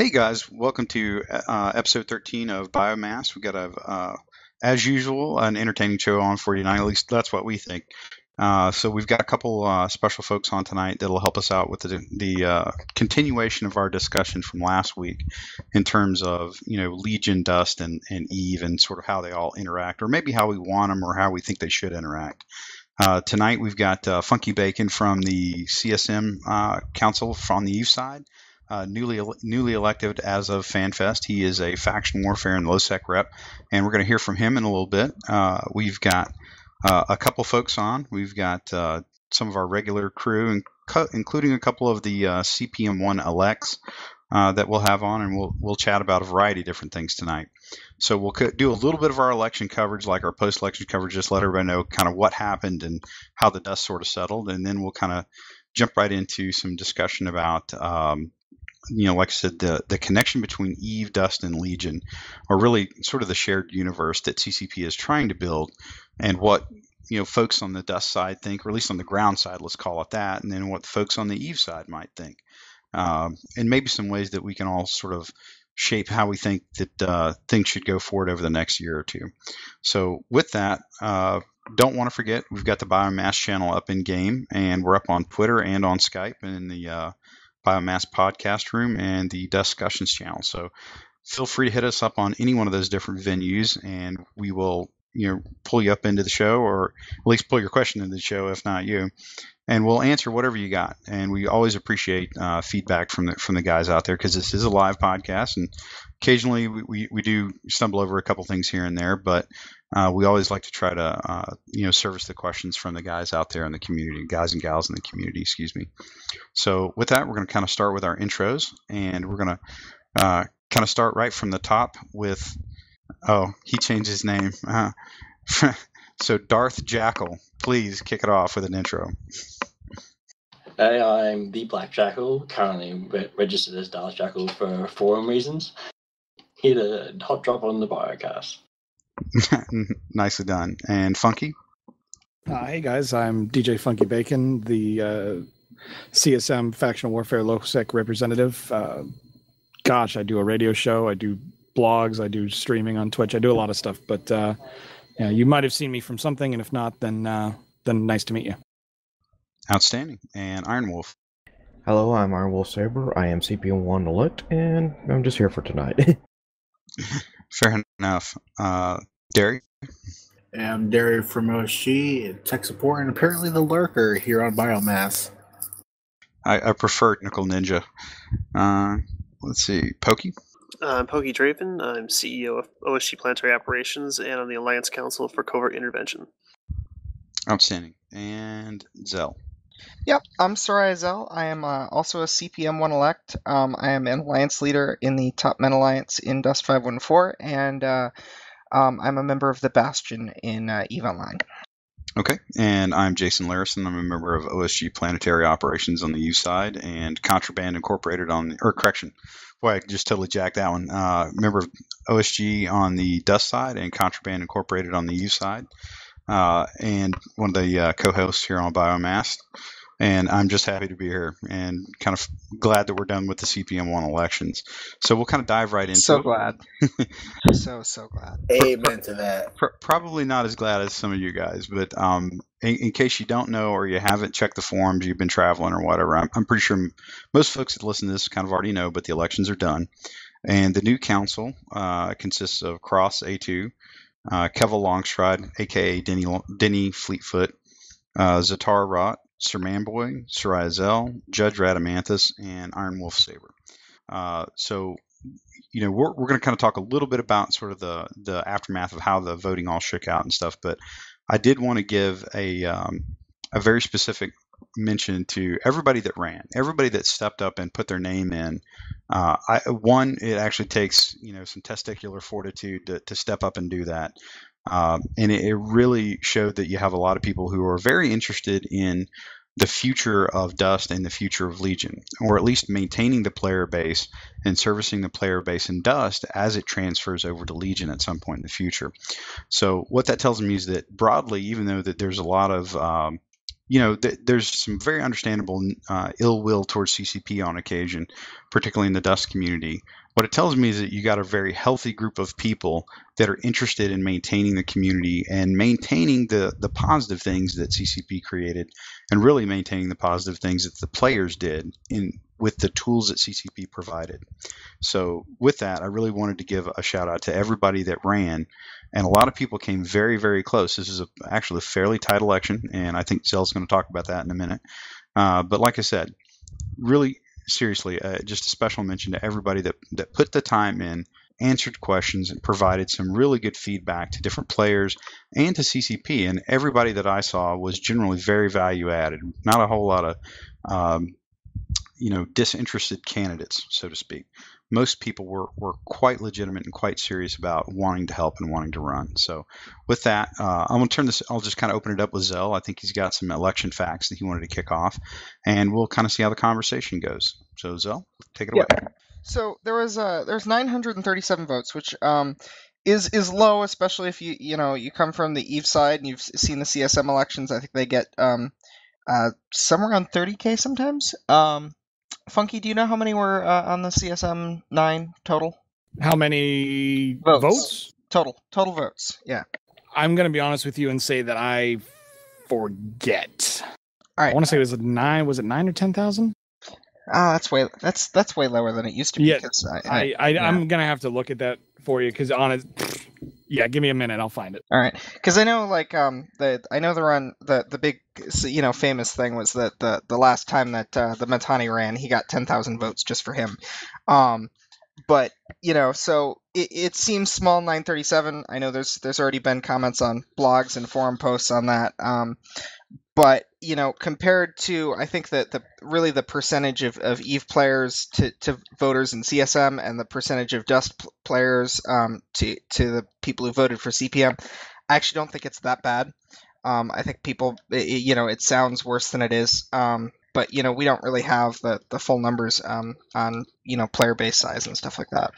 Hey guys, welcome to episode 13 of Biomassed. We got as usual, an entertaining show on for you tonight. At least that's what we think. So we've got a couple special folks on tonight that'll help us out with the continuation of our discussion from last week in terms of Legion, Dust, and Eve, and sort of how they all interact, or maybe how we want them, or how we think they should interact. Tonight we've got FunkyBacon from the CSM Council on the Eve side. Newly elected as of FanFest. He is a faction warfare and low-sec rep, and we're going to hear from him in a little bit. We've got a couple folks on. We've got some of our regular crew, including a couple of the CPM1 elects that we'll have on, and we'll chat about a variety of different things tonight. So we'll do a little bit of our election coverage, like our post-election coverage, just let everybody know kind of what happened and how the dust sort of settled, and then we'll kind of jump right into some discussion about like I said, the connection between Eve, Dust, and Legion, or really sort of the shared universe that CCP is trying to build, and what folks on the Dust side think, or at least on the ground side, let's call it that, and then what folks on the Eve side might think, and maybe some ways that we can all sort of shape how we think that things should go forward over the next year or two. So with that, don't want to forget, we've got the Biomass channel up in game, and we're up on Twitter and on Skype and in the Biomass podcast room and the discussions channel. So feel free to hit us up on any one of those different venues, and we will pull you up into the show, or at least pull your question into the show, if not you, and we'll answer whatever you got. And we always appreciate feedback from the guys out there, because this is a live podcast, and occasionally we do stumble over a couple things here and there, but we always like to try to service the questions from the guys out there in the community, guys and gals in the community, excuse me. So with that, we're going to kind of start with our intros, and we're going to kind of start right from the top with, he changed his name. So Darth Jackal, please kick it off with an intro. Hey, I'm the Black Jackal, currently registered as Darth Jackal for forum reasons. Here to hot drop on the Biocast. Nicely done. And Funky? Hey guys, I'm DJ FunkyBacon, the CSM Faction Warfare Low-Sec representative. Gosh, I do a radio show, I do blogs, I do streaming on Twitch, I do a lot of stuff, but you might have seen me from something, and if not, then nice to meet you. Outstanding. And Iron Wolf? Hello, I'm Wolf Saber. I am CPM1 elect, and I'm just here for tonight. Fair enough. Derry? I'm Derry from OSG, tech support, and apparently the lurker here on Biomass. I prefer Nickel Ninja. Let's see. Pokey? I'm Pokey Draven. I'm CEO of OSG Planetary Operations and on the Alliance Council for Covert Intervention. Outstanding. And Zell? Yep, I'm Soraya Zell. I am also a CPM1 elect. I am an alliance leader in the Top Men Alliance in Dust 514, and I'm a member of the Bastion in EVE Online. Okay, and I'm Jason Larison. I'm a member of OSG Planetary Operations on the U side, and Contraband Incorporated Boy, I just totally jacked that one. Member of OSG on the Dust side, and Contraband Incorporated on the U side, and one of the co-hosts here on Biomassed. And I'm just happy to be here, and kind of glad that we're done with the CPM1 elections. So we'll kind of dive right into it. So glad. so glad. Amen to that. Probably not as glad as some of you guys, but in case you don't know, or you haven't checked the forums, you've been traveling or whatever, I'm pretty sure most folks that listen to this kind of already know, but the elections are done. And the new council consists of Cross A2, Kevel Longstride, a.k.a. Denny Fleetfoot, Zatar Rot, Sir Manboy, Soraya Zell, Judge Radamanthus, and Iron Wolf Saber. So, we're going to kind of talk a little bit about sort of the aftermath of how the voting all shook out and stuff. But I did want to give a very specific mention to everybody that ran, everybody that stepped up and put their name in. It actually takes some testicular fortitude to step up and do that. And it really showed that you have a lot of people who are very interested in the future of Dust and the future of Legion, or at least maintaining the player base and servicing the player base in Dust as it transfers over to Legion at some point in the future. So what that tells me is that broadly, even though that there's a lot of there's some very understandable ill will towards CCP on occasion, particularly in the Dust community. What it tells me is that you got a very healthy group of people that are interested in maintaining the community and maintaining the positive things that CCP created, and really maintaining the positive things that the players did with the tools that CCP provided. So with that, I really wanted to give a shout out to everybody that ran, and a lot of people came very, very close. This is actually a fairly tight election, and I think Zell's going to talk about that in a minute. But like I said, really seriously, just a special mention to everybody that put the time in, answered questions, and provided some really good feedback to different players and to CCP. And everybody that I saw was generally very value added. Not a whole lot of disinterested candidates, so to speak. Most people were quite legitimate and quite serious about wanting to help and wanting to run. So with that, I'm going to turn this, I'll just kind of open it up with Zell. I think he's got some election facts that he wanted to kick off, and we'll kind of see how the conversation goes. So Zell, take it away. So there's 937 votes, which is low, especially if you come from the Eve side and you've seen the CSM elections. I think they get somewhere around 30K sometimes. Funky, do you know how many were on the CSM 9 total? How many votes? Total votes, yeah. I'm going to be honest with you and say that I forget. All right. I want to say it was 9. Was it 9 or 10,000? That's way lower than it used to be. Yeah, Yeah. I'm going to have to look at that for you because yeah, give me a minute, I'll find it. All right, because I know the big famous thing was that the last time that the Matani ran, he got 10,000 votes just for him. But so it seems small, 937. I know there's already been comments on blogs and forum posts on that. But compared to, I think that the percentage of Eve players to voters in CSM and the percentage of Dust players to the people who voted for CPM, I actually don't think it's that bad. I think people, it sounds worse than it is. But we don't really have the full numbers on player base size and stuff like that.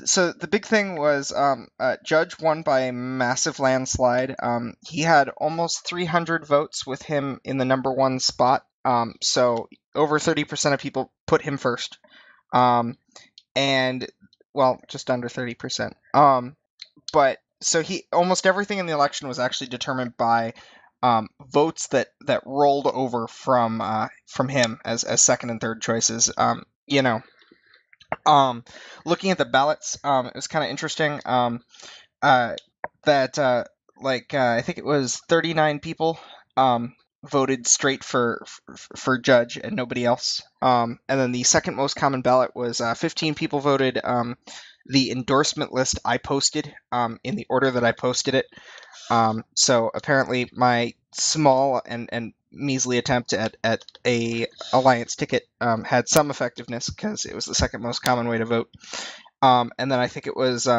So the big thing was Judge won by a massive landslide. He had almost 300 votes with him in the number 1 spot. So over 30% of people put him first. And well, just under 30%. But so almost everything in the election was actually determined by votes that rolled over from him as second and third choices. Looking at the ballots, it was kind of interesting that I think it was 39 people voted straight for Judge and nobody else. And then the second most common ballot was 15 people voted the endorsement list I posted in the order that I posted it. So apparently my small and measly attempt at a alliance ticket had some effectiveness because it was the second most common way to vote. And then I think it was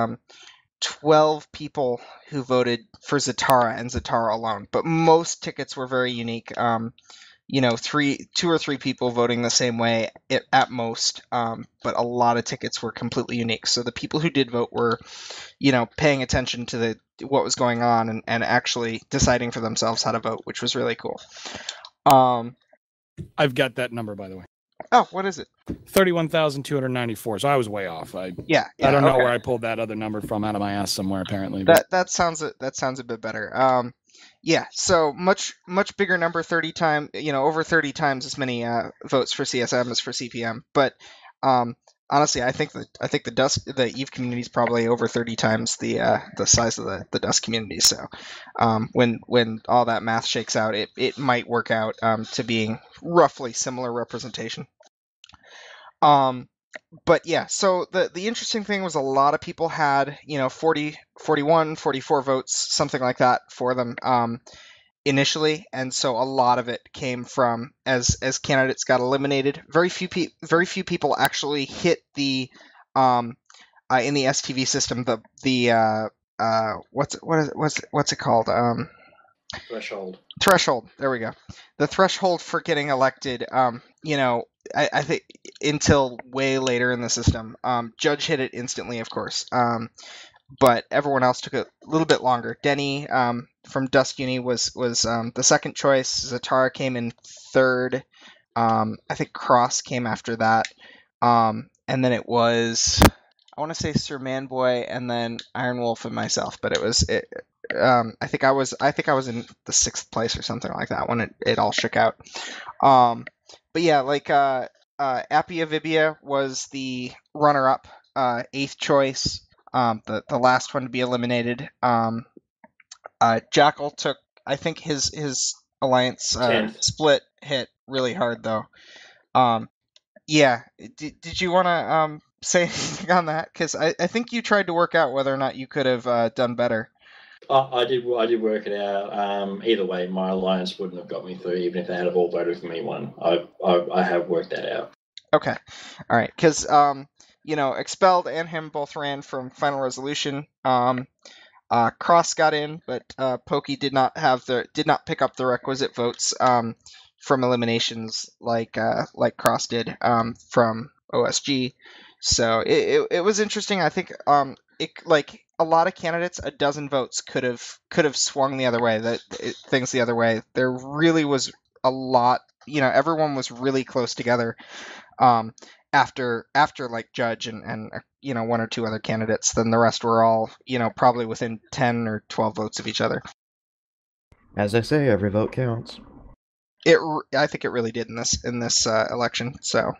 12 people who voted for Zatara and Zatara alone. But most tickets were very unique. 2 or 3 people voting the same way at most. But a lot of tickets were completely unique. So the people who did vote were, paying attention to what was going on and actually deciding for themselves how to vote, which was really cool. I've got that number, by the way. Oh, what is it? 31,294. So I was way off. I don't know where I pulled that other number from out of my ass somewhere. Apparently, that sounds a bit better. So much bigger number, 30 times, over 30 times as many votes for CSM as for CPM. But honestly, I think the Eve community is probably over 30 times the size of the Dust community. So when all that math shakes out, it might work out to being roughly similar representation. But yeah, so the interesting thing was a lot of people had 40, 41, 44 votes, something like that for them initially, and so a lot of it came from as candidates got eliminated. Very few people actually hit the in the STV system the what's it called? Threshold. There we go. The threshold for getting elected. I think until way later in the system. Judge hit it instantly, of course. But everyone else took a little bit longer. Denny, Dusk Uni was the second choice. Zatara came in third. I think Cross came after that. And then it was, I want to say Sir Manboy and then Iron Wolf and myself, but I think I was in the 6th place or something like that when it all shook out. But yeah, like Appia Vibia was the runner-up, 8th choice, the last one to be eliminated. Jackal took, I think his alliance split hit really hard though. Yeah, did you want to say anything on that? Because I think you tried to work out whether or not you could have done better. I did work it out. Either way, my alliance wouldn't have got me through, even if they had all voted for me one. I have worked that out. Okay, all right, because Expelled and him both ran from Final Resolution. Cross got in, but Pokey did not pick up the requisite votes from eliminations like Cross did from OSG. So it was interesting. I think a lot of candidates, a dozen votes could have swung the other way. Things the other way. There really was a lot. Everyone was really close together. After like Judge and 1 or 2 other candidates, then the rest were all probably within 10 or 12 votes of each other. As I say, every vote counts. I think it really did in this election. So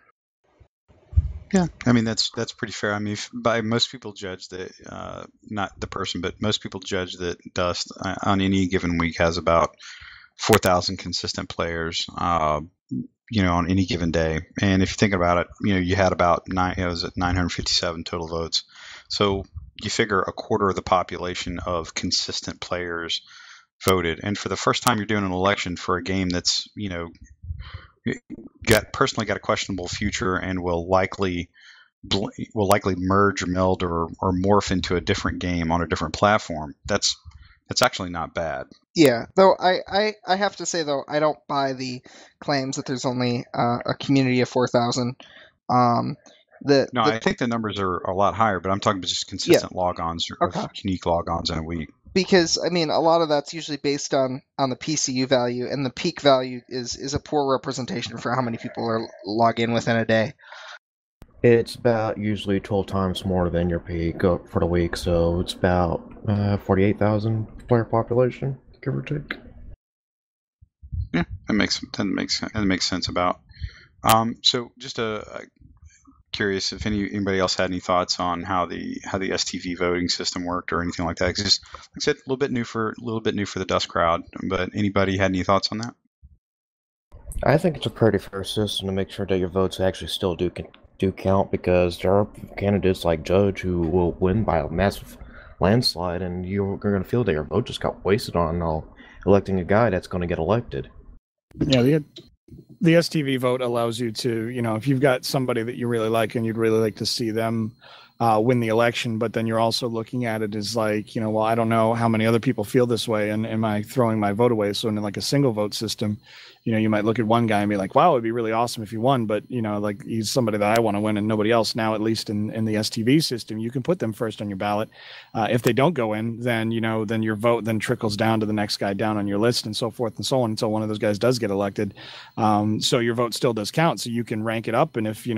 yeah, I mean that's pretty fair. I mean, by most people judge that not the person, but most people judge that Dust on any given week has about 4,000 consistent players. On any given day. And if you think about it, you had about 957 total votes. So you figure a quarter of the population of consistent players voted. And for the first time you're doing an election for a game that's, got a questionable future and will likely merge or meld or morph into a different game on a different platform. That's actually not bad. Yeah, though I have to say, though, I don't buy the claims that there's only a community of 4,000. I think the numbers are a lot higher, but I'm talking about just consistent logons or unique logons in a week. Because, I mean, a lot of that's usually based on the PCU value, and the peak value is a poor representation for how many people log in within a day. It's about usually 12 times more than your peak for the week, so it's about 48,000 player population, give or take. Yeah, that makes sense about. So just curious if anybody else had any thoughts on how the STV voting system worked or anything like that. Because like I said, a little bit new for the Dust crowd. But anybody had any thoughts on that? I think it's a pretty fair system to make sure that your votes actually still do count, because there are candidates like Judge who will win by a massive landslide, and you're going to feel that your vote just got wasted on electing a guy that's going to get elected. Yeah, the STV vote allows you to, if you've got somebody that you really like and you'd really like to see them win the election, but then you're also looking at it as like, well, I don't know how many other people feel this way, and am I throwing my vote away? So in like a single vote system, you might look at one guy and be like, wow, it'd be really awesome if he won, but like he's somebody that I want to win and nobody else. Now, at least in the STV system, you can put them first on your ballot. If they don't go in, then then your vote then trickles down to the next guy down on your list, and so forth and so on until one of those guys does get elected. So your vote still does count. So you can rank it up, and if he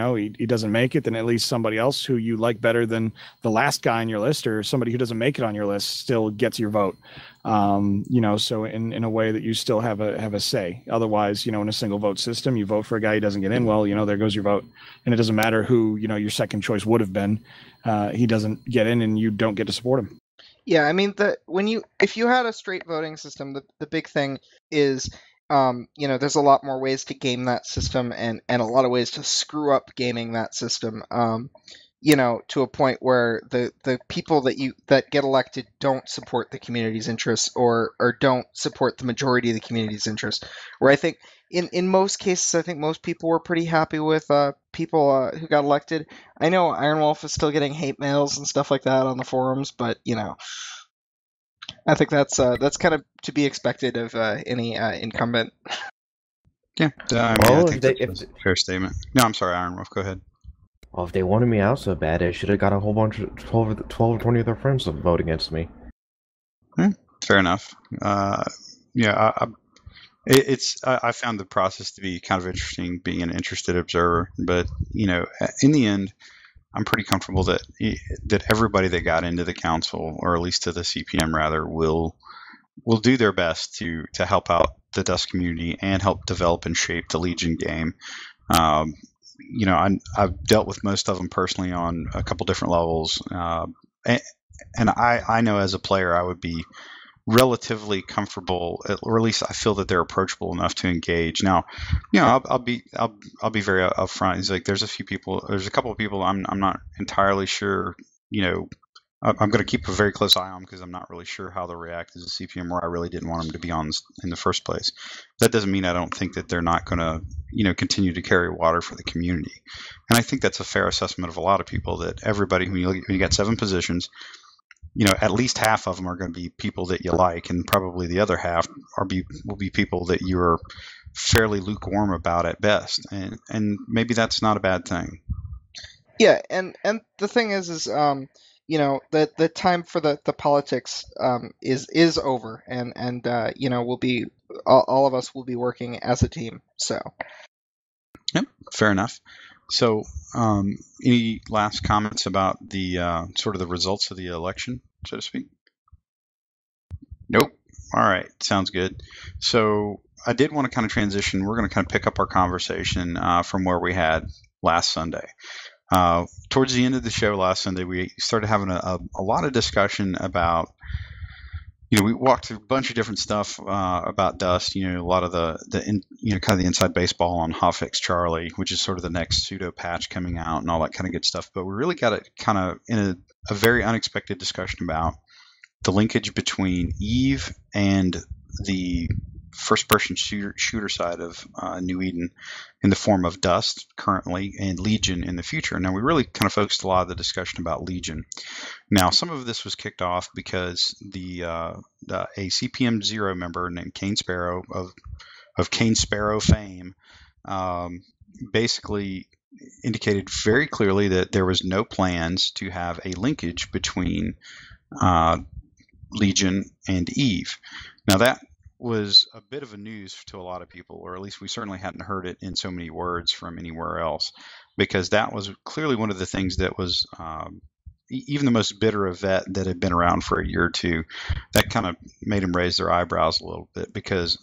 doesn't make it, then at least somebody else who you like better than the last guy on your list, or somebody who doesn't make it on your list, still gets your vote. So in a way that you still have a say. Otherwise, in a single vote system, you vote for a guy who doesn't get in. Well, there goes your vote, and it doesn't matter who your second choice would have been. He doesn't get in, and you don't get to support him. Yeah, I mean, if you had a straight voting system, the big thing is, there's a lot more ways to game that system, and a lot of ways to screw up gaming that system. To a point where the people that get elected don't support the community's interests or don't support the majority of the community's interests. Where I think in most cases, I think most people were pretty happy with people who got elected. I know Iron Wolf is still getting hate mails and stuff like that on the forums, but I think that's kind of to be expected of any incumbent. Yeah, I think that's a fair statement. No, I'm sorry, Iron Wolf, go ahead. Well, if they wanted me out so bad, they should have got a whole bunch of 12 or 20 of their friends to vote against me. Fair enough. Yeah, I found the process to be kind of interesting, being an interested observer. But in the end, I'm pretty comfortable that everybody that got into the council, or at least to the CPM rather, will do their best to help out the Dust community and help develop and shape the Legion game. I've dealt with most of them personally on a couple different levels, and I know as a player I would be relatively comfortable, or at least I feel that they're approachable enough to engage. Now, I'll be very upfront. It's like there's a couple of people I'm not entirely sure. I'm going to keep a very close eye on because I'm not really sure how they'll react as a CPM, or I really didn't want them to be on in the first place. That doesn't mean I don't think that they're not going to continue to carry water for the community. And I think that's a fair assessment of a lot of people, that everybody, when you got 7 positions, at least half of them are going to be people that you like, and probably the other half will be people that you're fairly lukewarm about at best. And maybe that's not a bad thing. Yeah, and the thing is the time for the politics is over, and we'll be all of us will be working as a team. So. Yep, fair enough. So, any last comments about the sort of the results of the election, so to speak? Nope. All right, sounds good. So I did want to kind of transition. We're going to kind of pick up our conversation from where we had last Sunday. Towards the end of the show last Sunday, we started having a lot of discussion about, we walked through a bunch of different stuff about Dust, a lot of kind of the inside baseball on Hotfix Charlie, which is sort of the next pseudo patch coming out and all that kind of good stuff. But we really got it kind of in a very unexpected discussion about the linkage between Eve and the first-person shooter side of New Eden in the form of Dust currently, and Legion in the future. Now, we really kind of focused a lot of the discussion about Legion. Now, some of this was kicked off because a CPM 0 member named Kane Sparrow of Kane Sparrow fame basically indicated very clearly that there was no plans to have a linkage between Legion and Eve. Now, that was a bit of a news to a lot of people, or at least we certainly hadn't heard it in so many words from anywhere else, because that was clearly one of the things that was even the most bitter of vet that had been around for a year or two, that kind of made them raise their eyebrows a little bit, because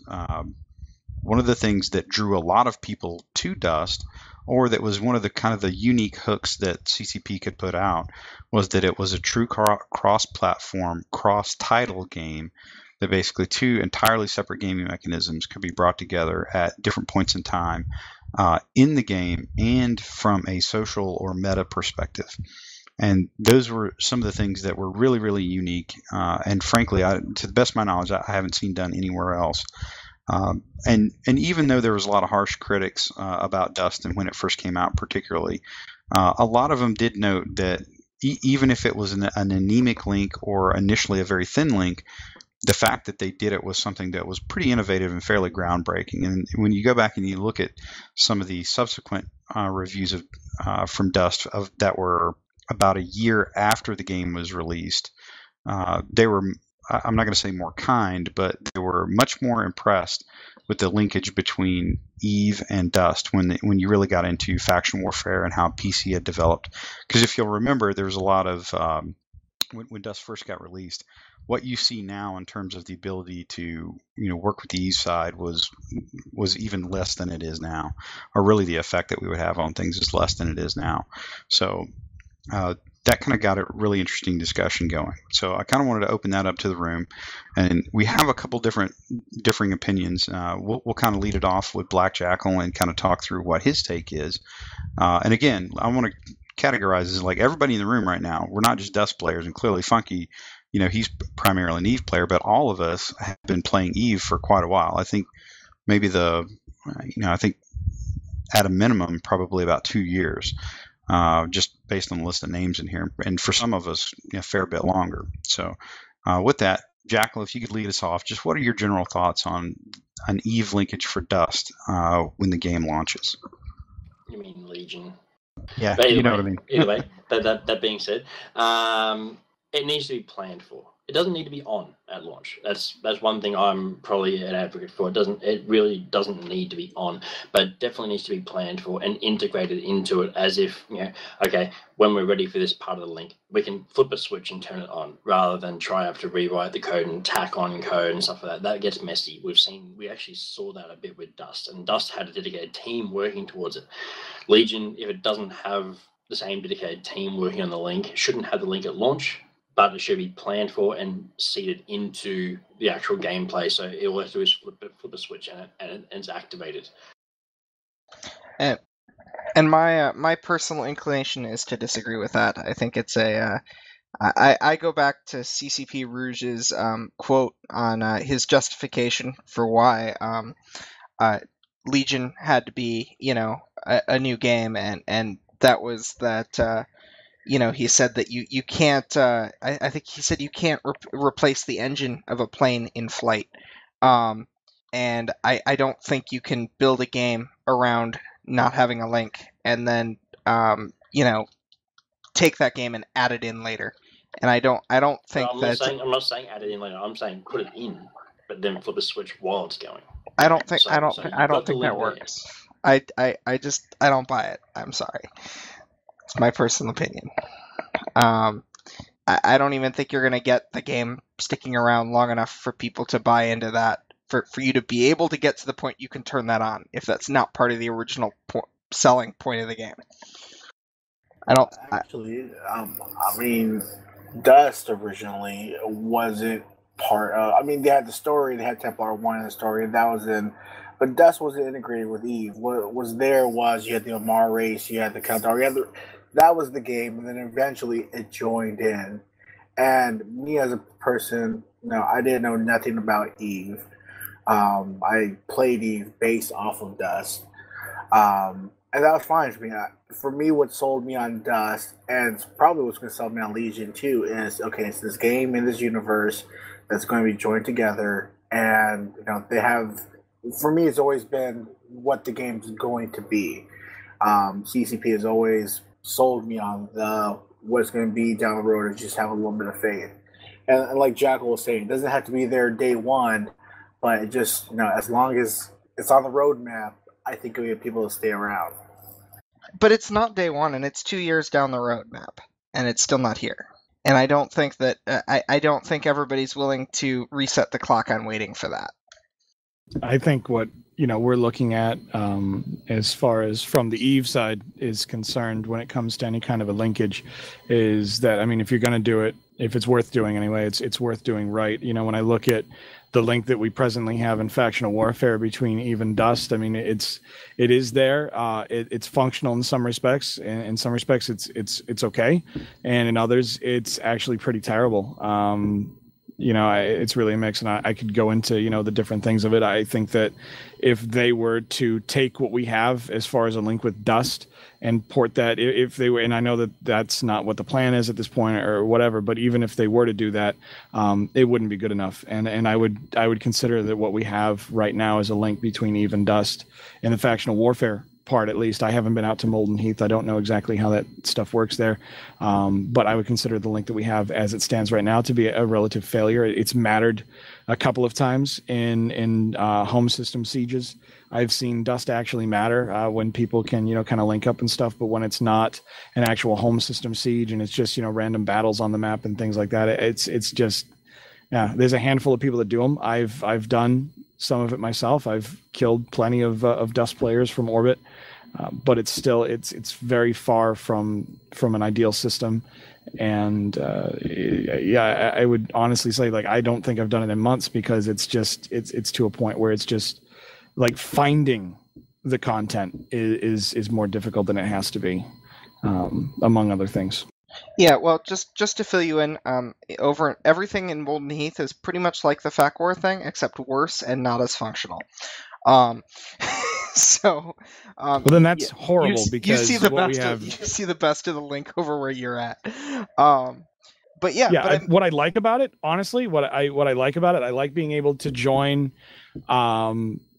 one of the things that drew a lot of people to Dust, or that was one of the kind of the unique hooks that CCP could put out, was that it was a true cross-platform, cross-title game, that basically 2 entirely separate gaming mechanisms could be brought together at different points in time in the game and from a social or meta perspective. And those were some of the things that were really, really unique. And frankly, to the best of my knowledge, I haven't seen done anywhere else. And even though there was a lot of harsh critics about Dust and when it first came out particularly, a lot of them did note that even if it was an anemic link or initially a very thin link, the fact that they did it was something that was pretty innovative and fairly groundbreaking. And when you go back and you look at some of the subsequent reviews from Dust that were about a year after the game was released, they were, I'm not going to say more kind, but they were much more impressed with the linkage between Eve and Dust when you really got into faction warfare and how PC had developed. Because if you'll remember, there was a lot of when Dust first got released, what you see now in terms of the ability to work with the Eve side was even less than it is now, or really the effect that we would have on things is less than it is now. So that kind of got a really interesting discussion going. So I kind of wanted to open that up to the room, and we have a couple differing opinions. We'll kind of lead it off with Black Jackal and kind of talk through what his take is. And again, I want to categorize as like everybody in the room right now. We're not just Dust players, and clearly Funky, he's primarily an Eve player, but all of us have been playing Eve for quite a while. I think maybe I think at a minimum probably about 2 years. Just based on the list of names in here, and for some of us, a fair bit longer. So with that, Jackal, if you could lead us off, just what are your general thoughts on an Eve linkage for Dust when the game launches? You mean Legion? Yeah, But you know what I mean. Either way, that being said, it needs to be planned for. it doesn't need to be on at launch. That's one thing I'm probably an advocate for. It really doesn't need to be on, but definitely needs to be planned for and integrated into it as if, okay, when we're ready for this part of the link, we can flip a switch and turn it on rather than try have to rewrite the code and tack on code and stuff like that. That gets messy. We actually saw that a bit with Dust, and Dust had a dedicated team working towards it. Legion, if it doesn't have the same dedicated team working on the link, it shouldn't have the link at launch, but it should be planned for and seeded into the actual gameplay. So all it has to do is flip a switch and it's activated. And my personal inclination is to disagree with that. I think it's I go back to CCP Rouge's quote on his justification for why Legion had to be, a new game, and that was that. He said that you can't. I think he said you can't replace the engine of a plane in flight. And I don't think you can build a game around not having a link and then take that game and add it in later. And I don't think I'm not saying add it in later. I'm saying put it in, but then flip a switch while it's going. I don't think that works. I don't buy it. I'm sorry. It's my personal opinion. I don't even think you're going to get the game sticking around long enough for people to buy into that, for you to be able to get to the point you can turn that on, if that's not part of the original selling point of the game. Dust originally wasn't part of... they had the story, they had Templar 1 in the story, and that was in... But Dust wasn't integrated with Eve. What was there was you had the Omar race, you had the Countdown, that was the game, and then eventually it joined in. And me as a person, I didn't know nothing about Eve. I played Eve based off of Dust. And that was fine for me. For me, what sold me on Dust, and it's probably what's going to sell me on Legion too, is, okay, it's this game in this universe that's going to be joined together. And, they have... For me, it's always been what the game's going to be. CCP has always sold me on what it's going to be down the road, and just have a little bit of faith. And like Jackal was saying, it doesn't have to be there day one, but it just, as long as it's on the roadmap, I think it'll get people to stay around. But it's not day one, and it's 2 years down the roadmap, and it's still not here. And I don't think that I don't think everybody's willing to reset the clock on waiting for that. I think what we're looking at as far as from the Eve side is concerned, when it comes to any kind of a linkage, is that, if you're going to do it, if it's worth doing anyway, it's worth doing right. When I look at the link that we presently have in factional warfare between Eve and Dust, it is there. It's functional in some respects. In some respects, it's okay, and in others, it's actually pretty terrible. It's really a mix, and I could go into, the different things of it. I think that if they were to take what we have as far as a link with Dust and port that, if they were, and I know that that's not what the plan is at this point or whatever, but even if they were to do that, it wouldn't be good enough. And I would consider that what we have right now is a link between Eve and Dust in the factional warfare part. At least I haven't been out to Molten Heath. I don't know exactly how that stuff works there, but I would consider the link that we have as it stands right now to be a relative failure. It's mattered a couple of times in home system sieges. I've seen Dust actually matter when people can kind of link up and stuff, but when it's not an actual home system siege and it's just random battles on the map and things like that, it's just there's a handful of people that do them. I've done some of it myself. I've killed plenty of Dust players from orbit, but it's still it's very far from an ideal system. And I would honestly say, I don't think I've done it in months, because it's to a point where it's just like finding the content is more difficult than it has to be, among other things. Yeah, well, just to fill you in, over everything in Molten Heath is pretty much like the FAC War thing, except worse and not as functional. So, well, then that's horrible, because you see the what best we have... you see the best of the link over where you're at. But what I like about it, honestly, what I like about it, I like being able to join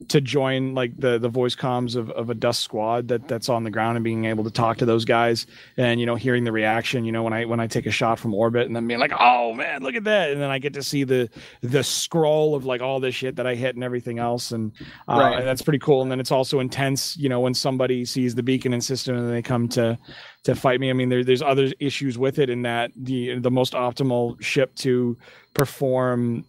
to join like the voice comms of a Dust squad that's on the ground, and being able to talk to those guys, and hearing the reaction, when I take a shot from orbit, and then being like, oh man, look at that, and then I get to see the scroll of like all this shit that I hit and everything else, and and that's pretty cool. And then it's also intense, when somebody sees the beacon and system and they come to fight me. I mean, there's other issues with it, in that the most optimal ship to perform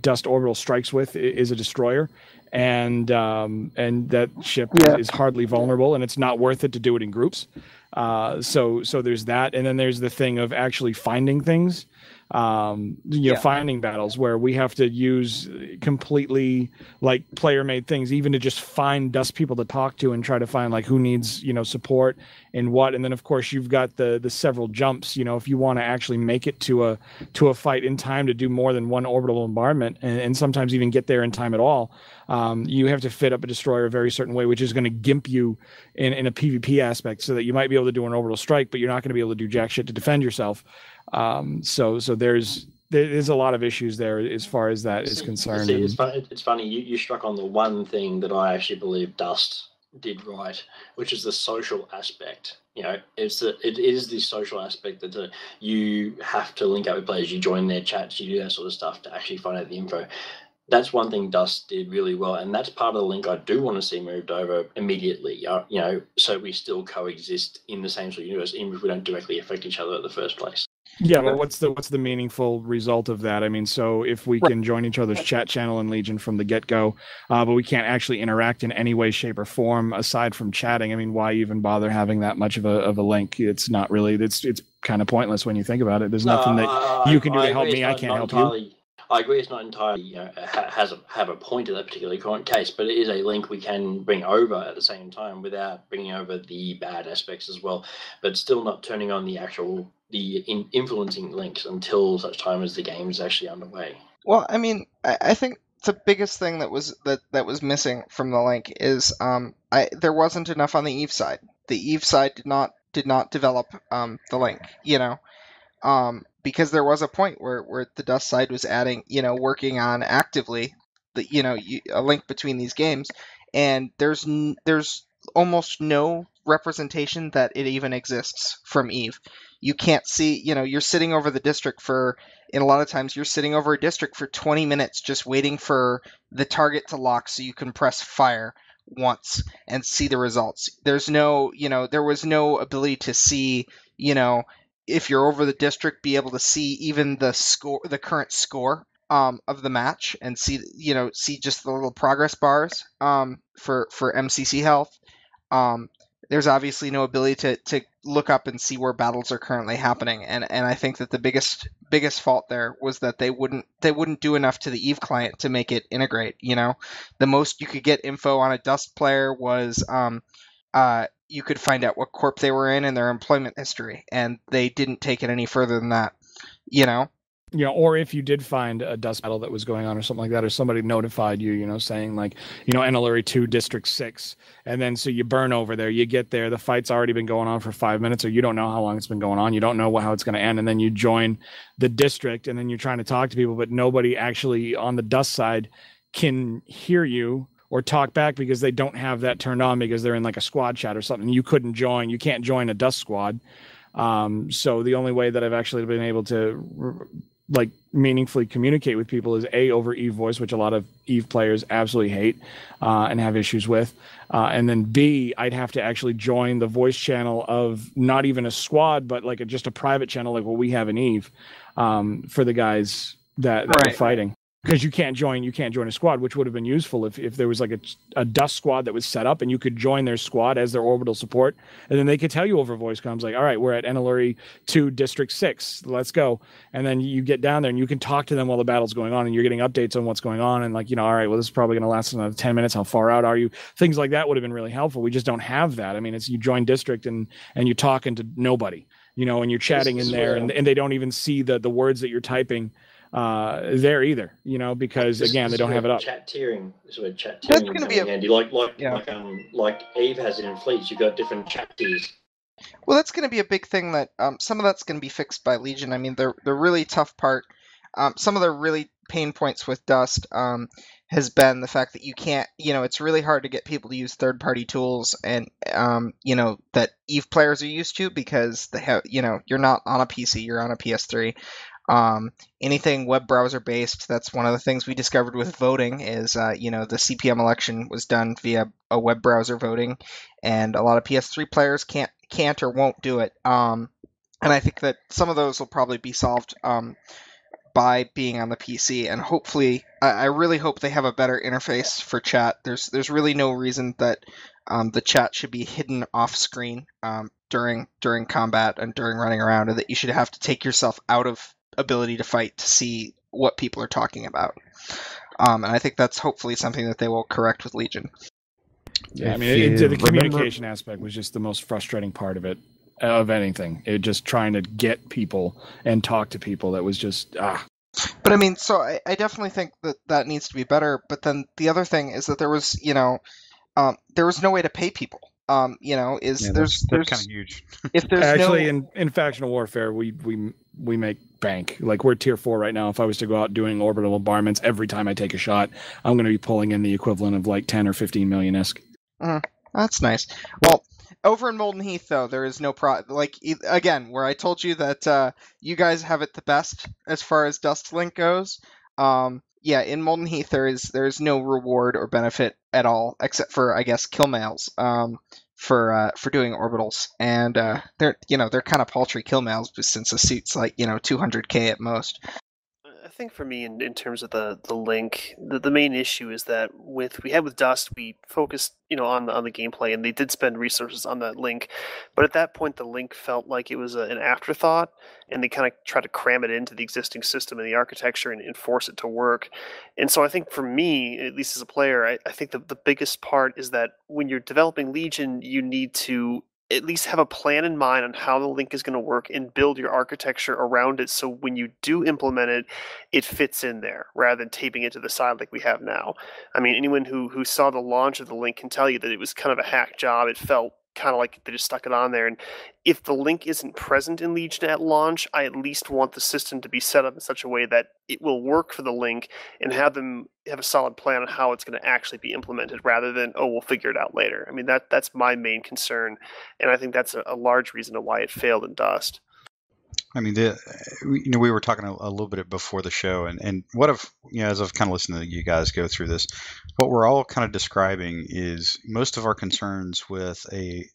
Dust orbital strikes with is a destroyer, and that ship is hardly vulnerable, and it's not worth it to do it in groups. So there's that, and then there's the thing of actually finding things, finding battles where we have to use completely like player made things, even to just find Dust people to talk to and try to find like who needs support and what. And then of course you've got the several jumps, if you want to actually make it to a fight in time to do more than one orbital bombardment, and sometimes even get there in time at all. You have to fit up a destroyer a very certain way, which is going to gimp you in a PvP aspect, so that you might be able to do an orbital strike, but you're not going to be able to do jack shit to defend yourself. So there's a lot of issues there as far as that is concerned. It's funny. You struck on the one thing that I actually believe Dust did right, which is the social aspect. It is the social aspect that you have to link up with players. You join their chats, you do that sort of stuff to actually find out the info. That's one thing Dust did really well, and that's part of the link I do want to see moved over immediately. So we still coexist in the same sort of universe, even if we don't directly affect each other in the first place. Yeah, but what's the meaningful result of that? I mean, so if we can join each other's chat channel in Legion from the get-go, but we can't actually interact in any way, shape, or form aside from chatting, I mean, why even bother having that much of a link? It's not really. It's kind of pointless when you think about it. There's nothing that you can do to help me. I can't help you. I agree, it's not entirely have a point in that particular current case, but it is a link we can bring over at the same time without bringing over the bad aspects as well, but still not turning on the influencing links until such time as the game is actually underway. Well, I mean, I think the biggest thing that was missing from the link is there wasn't enough on the Eve side. The Eve side did not develop the link, because there was a point where the Dust side was adding, working on actively a link between these games, and there's almost no representation that it even exists from Eve. You can't see, you're sitting over the district and a lot of times you're sitting over a district for 20 minutes just waiting for the target to lock so you can press fire once and see the results. There's no, there was no ability to see, if you're over the district, be able to see even the current score of the match, and see just the little progress bars for MCC health. There's obviously no ability to look up and see where battles are currently happening, and I think that the biggest fault there was that they wouldn't do enough to the Eve client to make it integrate. The most you could get info on a Dust player was you could find out what corp they were in and their employment history, and they didn't take it any further than that. Or if you did find a Dust battle that was going on or something like that, or somebody notified you, saying like, NLRE 2 District 6, and then so you burn over there, you get there, the fight's already been going on for 5 minutes, or you don't know how long it's been going on, you don't know how it's going to end, and then you join the district, and then you're trying to talk to people, but nobody actually on the Dust side can hear you or talk back because they don't have that turned on because they're in like a squad chat or something. You can't join a Dust squad. So the only way that I've actually been able to like meaningfully communicate with people is A, over Eve voice, which a lot of Eve players absolutely hate and have issues with, and then B, I'd have to actually join the voice channel of not even a squad, but like just a private channel like what we have in Eve for the guys that are fighting. Because you can't join a squad, which would have been useful if there was like a Dust squad that was set up and you could join their squad as their orbital support, and then they could tell you over voice comms like, all right, we're at NLRE 2 District 6, let's go. And then you get down there and you can talk to them while the battle's going on and you're getting updates on what's going on, and like, all right, well, this is probably going to last another 10 minutes. How far out are you? Things like that would have been really helpful. We just don't have that. I mean, it's you join district and you're talking to nobody, and you're chatting in there and they don't even see the words that you're typing there either, because again, they don't have it up. Chat tiering. That's going to be handy. Like Eve has it in fleets. You've got different chat tiers. Well, that's going to be a big thing that some of that's going to be fixed by Legion. I mean, the really tough part, some of the really pain points with Dust has been the fact that you can't, it's really hard to get people to use third-party tools and, that EVE players are used to because they have, you're not on a PC, you're on a PS3. Anything web browser based, that's one of the things we discovered with voting is, the CPM election was done via a web browser voting, and a lot of PS3 players can't or won't do it. And I think that some of those will probably be solved by being on the PC, and hopefully, I really hope they have a better interface for chat. There's really no reason that the chat should be hidden off screen during combat and during running around, and that you should have to take yourself out of ability to fight to see what people are talking about. And I think that's hopefully something that they will correct with Legion. Yeah, I mean, the communication aspect was just the most frustrating part of it, of anything. It just trying to get people and talk to people. That was just But I mean, so I definitely think that needs to be better. But then the other thing is that there was no way to pay people. There's kind of huge. If there's actually in factional warfare, we make bank. Like, we're tier 4 right now. If I was to go out doing orbital bombardments every time I take a shot, I'm going to be pulling in the equivalent of like 10 or 15 million ISK. That's nice. Well, over in Molten Heath, though, there is no again, where I told you that you guys have it the best as far as Dust Link goes. Yeah, in Molten Heath, there is no reward or benefit at all, except for, I guess, kill mails for doing orbitals, and they're kind of paltry kill mails since the suit's like 200k at most. I think for me, in terms of the link, the main issue is that with Dust, we focused on the gameplay, and they did spend resources on that link, but at that point the link felt like it was an afterthought, and they kind of tried to cram it into the existing system and the architecture and force it to work. And so I think for me, at least as a player, I think the biggest part is that when you're developing Legion, you need to at least have a plan in mind on how the link is going to work and build your architecture around it, so when you do implement it, it fits in there rather than taping it to the side like we have now. I mean, anyone who saw the launch of the link can tell you that it was kind of a hack job. It felt kind of like they just stuck it on there. And if the link isn't present in Legion at launch, I at least want the system to be set up in such a way that it will work for the link, and have them have a solid plan on how it's going to actually be implemented, rather than, oh, we'll figure it out later. I mean, that's my main concern, and I think that's a large reason of why it failed in Dust. I mean, we were talking a little bit before the show, and what if, as I've kind of listened to you guys go through this, what we're all kind of describing is most of our concerns with a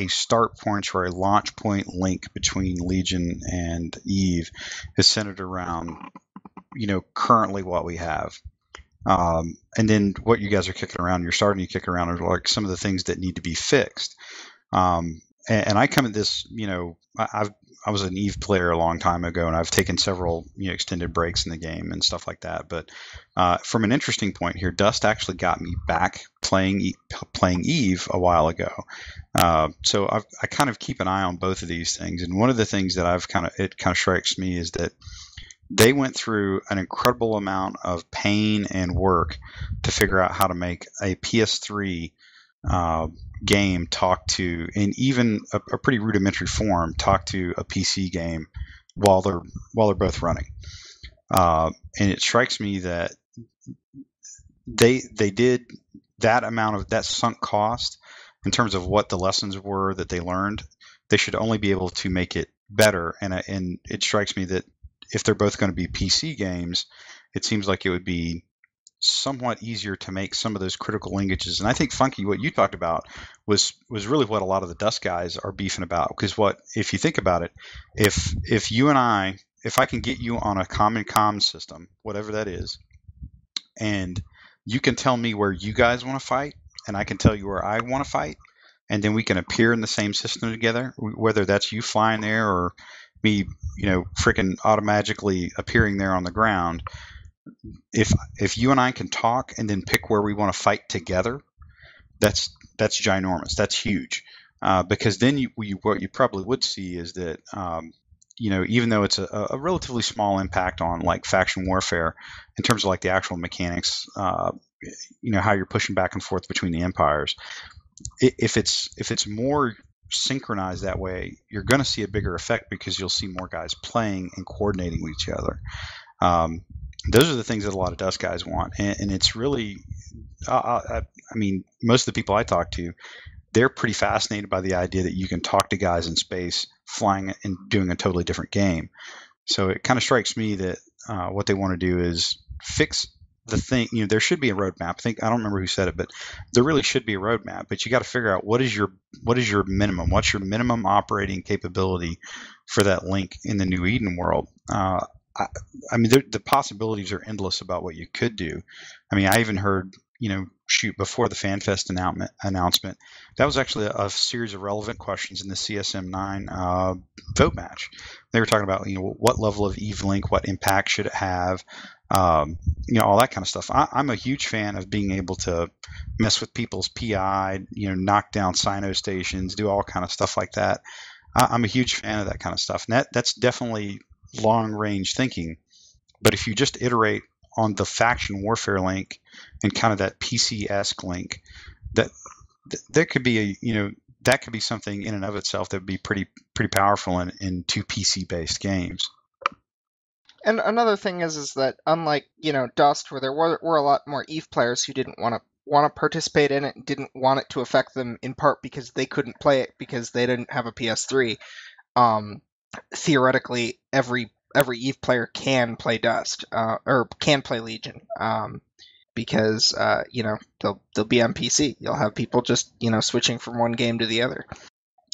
start point or a launch point link between Legion and EVE is centered around, currently what we have. And then what you guys are kicking around, you're starting to kick around, are like some of the things that need to be fixed. And I come at this, I was an EVE player a long time ago, and I've taken several extended breaks in the game and stuff like that. But from an interesting point here, Dust actually got me back playing EVE a while ago. So I kind of keep an eye on both of these things. And one of the things that it kind of strikes me is that they went through an incredible amount of pain and work to figure out how to make a PS3 game talk to, in even a pretty rudimentary form, talk to a PC game while they're both running. And it strikes me that they did that amount of that sunk cost in terms of what the lessons were that they learned. They should only be able to make it better. And it strikes me that if they're both going to be PC games, it seems like it would be somewhat easier to make some of those critical linkages. And I think, Funky, what you talked about was really what a lot of the Dust guys are beefing about. Because if you think about it, if you and if I can get you on a common comm system, whatever that is, and you can tell me where you guys want to fight, and I can tell you where I want to fight, and then we can appear in the same system together, whether that's you flying there or me, freaking automatically appearing there on the ground. If you and I can talk and then pick where we want to fight together, that's ginormous. That's huge. Because then what you probably would see is that even though it's a relatively small impact on like faction warfare in terms of like the actual mechanics, how you're pushing back and forth between the empires, if it's more synchronized that way, you're going to see a bigger effect because you'll see more guys playing and coordinating with each other. those are the things that a lot of Dust guys want, and it's really, I mean, most of the people I talk to, they're pretty fascinated by the idea that you can talk to guys in space flying and doing a totally different game. So it kind of strikes me that what they want to do is fix the thing. There should be a roadmap. I don't remember who said it, but there really should be a roadmap. But you got to figure out what is your minimum. What's your minimum operating capability for that link in the New Eden world? I mean, the possibilities are endless about what you could do. I mean, I even heard, before the FanFest announcement, that was actually a series of relevant questions in the CSM9 vote match. They were talking about, what level of Eve Link, what impact should it have, all that kind of stuff. I'm a huge fan of being able to mess with people's PI, knock down Sino stations, do all kind of stuff like that. I'm a huge fan of that kind of stuff. And that's definitely long-range thinking. But if you just iterate on the faction warfare link and kind of that PC-esque link, that could be that could be something in and of itself that would be pretty powerful in two PC-based games. And another thing is that unlike Dust, where there were a lot more Eve players who didn't want to participate in it, and didn't want it to affect them in part because they couldn't play it because they didn't have a PS3. Theoretically, every Eve player can play Dust or can play Legion because they'll be on PC. You'll have people just switching from one game to the other.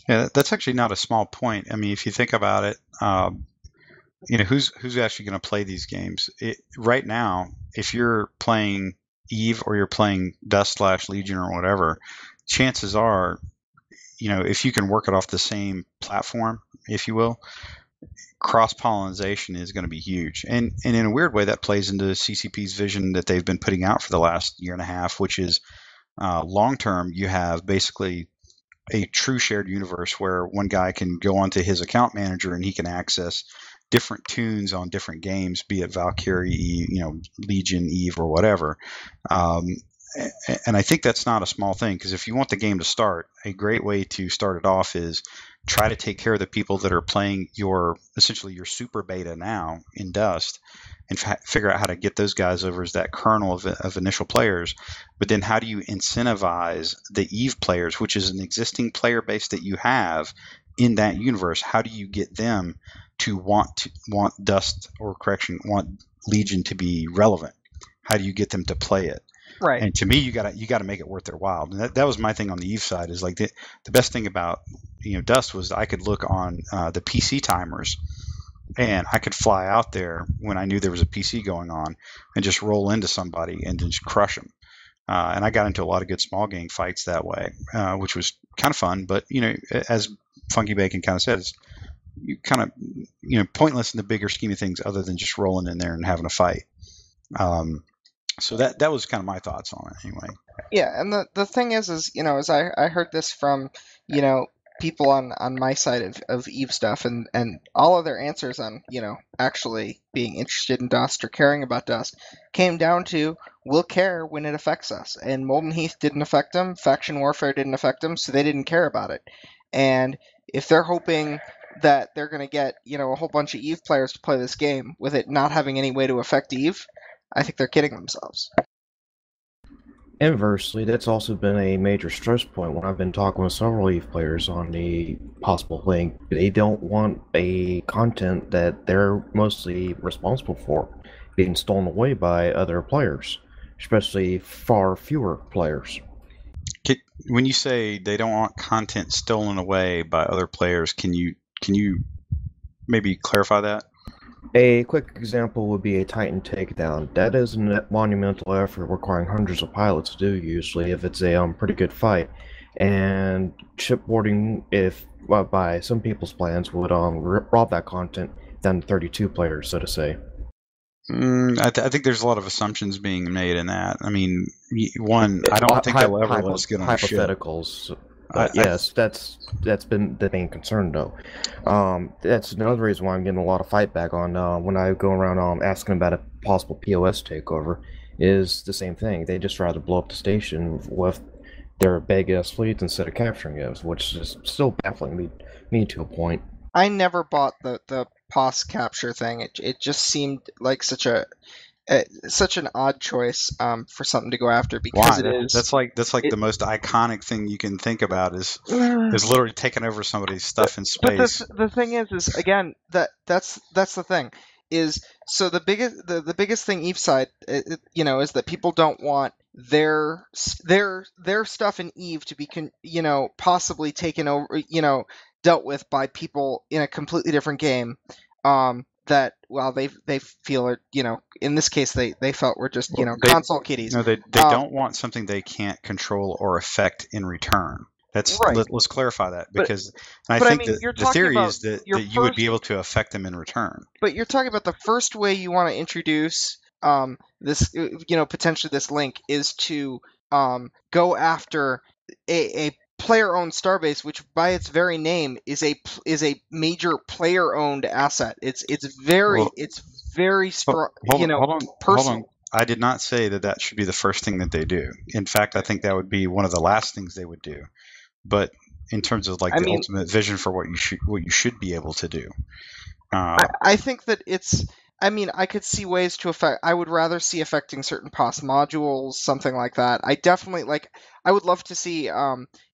Yeah, that's actually not a small point. I mean, if you think about it, who's actually going to play these games right now? If you're playing Eve or you're playing Dust/Legion or whatever, chances are, if you can work it off the same platform, if you will, cross-pollination is going to be huge. And in a weird way, that plays into CCP's vision that they've been putting out for the last year and a half, which is long-term, you have basically a true shared universe where one guy can go onto his account manager and he can access different tunes on different games, be it Valkyrie, Legion, Eve, or whatever. And I think that's not a small thing, because if you want the game to start, a great way to start it off is try to take care of the people that are playing essentially your super beta now in Dust, and figure out how to get those guys over as that kernel of initial players. But then how do you incentivize the Eve players, which is an existing player base that you have in that universe? How do you get them to want Dust, or want Legion to be relevant? How do you get them to play it? Right. And to me, you got to make it worth their while. And that was my thing on the Eve side, is like the best thing about Dust was I could look on the PC timers, and I could fly out there when I knew there was a PC going on and just roll into somebody and just crush them. And I got into a lot of good small gang fights that way, which was kind of fun. But as FunkyBacon kind of said, it's kind of pointless in the bigger scheme of things, other than just rolling in there and having a fight. So that was kind of my thoughts on it anyway. Yeah, and the thing is as I heard this from, people on my side of Eve stuff, and all of their answers on, actually being interested in Dust or caring about Dust came down to, we'll care when it affects us. And Molten Heath didn't affect them, Faction Warfare didn't affect them, so they didn't care about it. And if they're hoping that they're going to get, a whole bunch of Eve players to play this game with it not having any way to affect Eve, I think they're kidding themselves. Inversely, that's also been a major stress point when I've been talking with several Eve players on the possible link. They don't want a content that they're mostly responsible for being stolen away by other players, especially far fewer players. When you say they don't want content stolen away by other players, can you maybe clarify that? A quick example would be a Titan takedown. That is a monumental effort requiring hundreds of pilots to do, usually, if it's a pretty good fight. And chipboarding, by some people's plans, would rob that content down to 32 players, so to say. I think there's a lot of assumptions being made in that. I mean, I don't think they'll ever let us get on hypotheticals. Yes, that's been the main concern, though. That's another reason why I'm getting a lot of fight back on when I go around asking about a possible POS takeover. Is the same thing. They just rather blow up the station with their big-ass fleets instead of capturing us, which is still baffling me to a point. I never bought the POS capture thing. It just seemed like such a such an odd choice for something to go after because Why? That's like the most iconic thing you can think about is literally taking over somebody's stuff in But space. the thing is again that's the thing is so the biggest thing Eve side is that people don't want their stuff in Eve to be possibly taken over dealt with by people in a completely different game that they feel are in this case they felt were just console kiddies. No, they don't want something they can't control or affect in return. That's Right. Let's clarify that because I but I think mean, that you're the talking theory about is that your you would first- be able to affect them in return. But you're talking about the first way you want to introduce this potentially this link is to go after a player-owned starbase, which by its very name is a major player-owned asset. It's very strong. Hold on. Personal. I did not say that should be the first thing that they do. In fact, I think that would be one of the last things they would do. But in terms of the ultimate vision for what you should be able to do, I think that it's. I mean, I could see ways to affect. I would rather see affecting certain POS modules, something like that. I definitely I would love to see,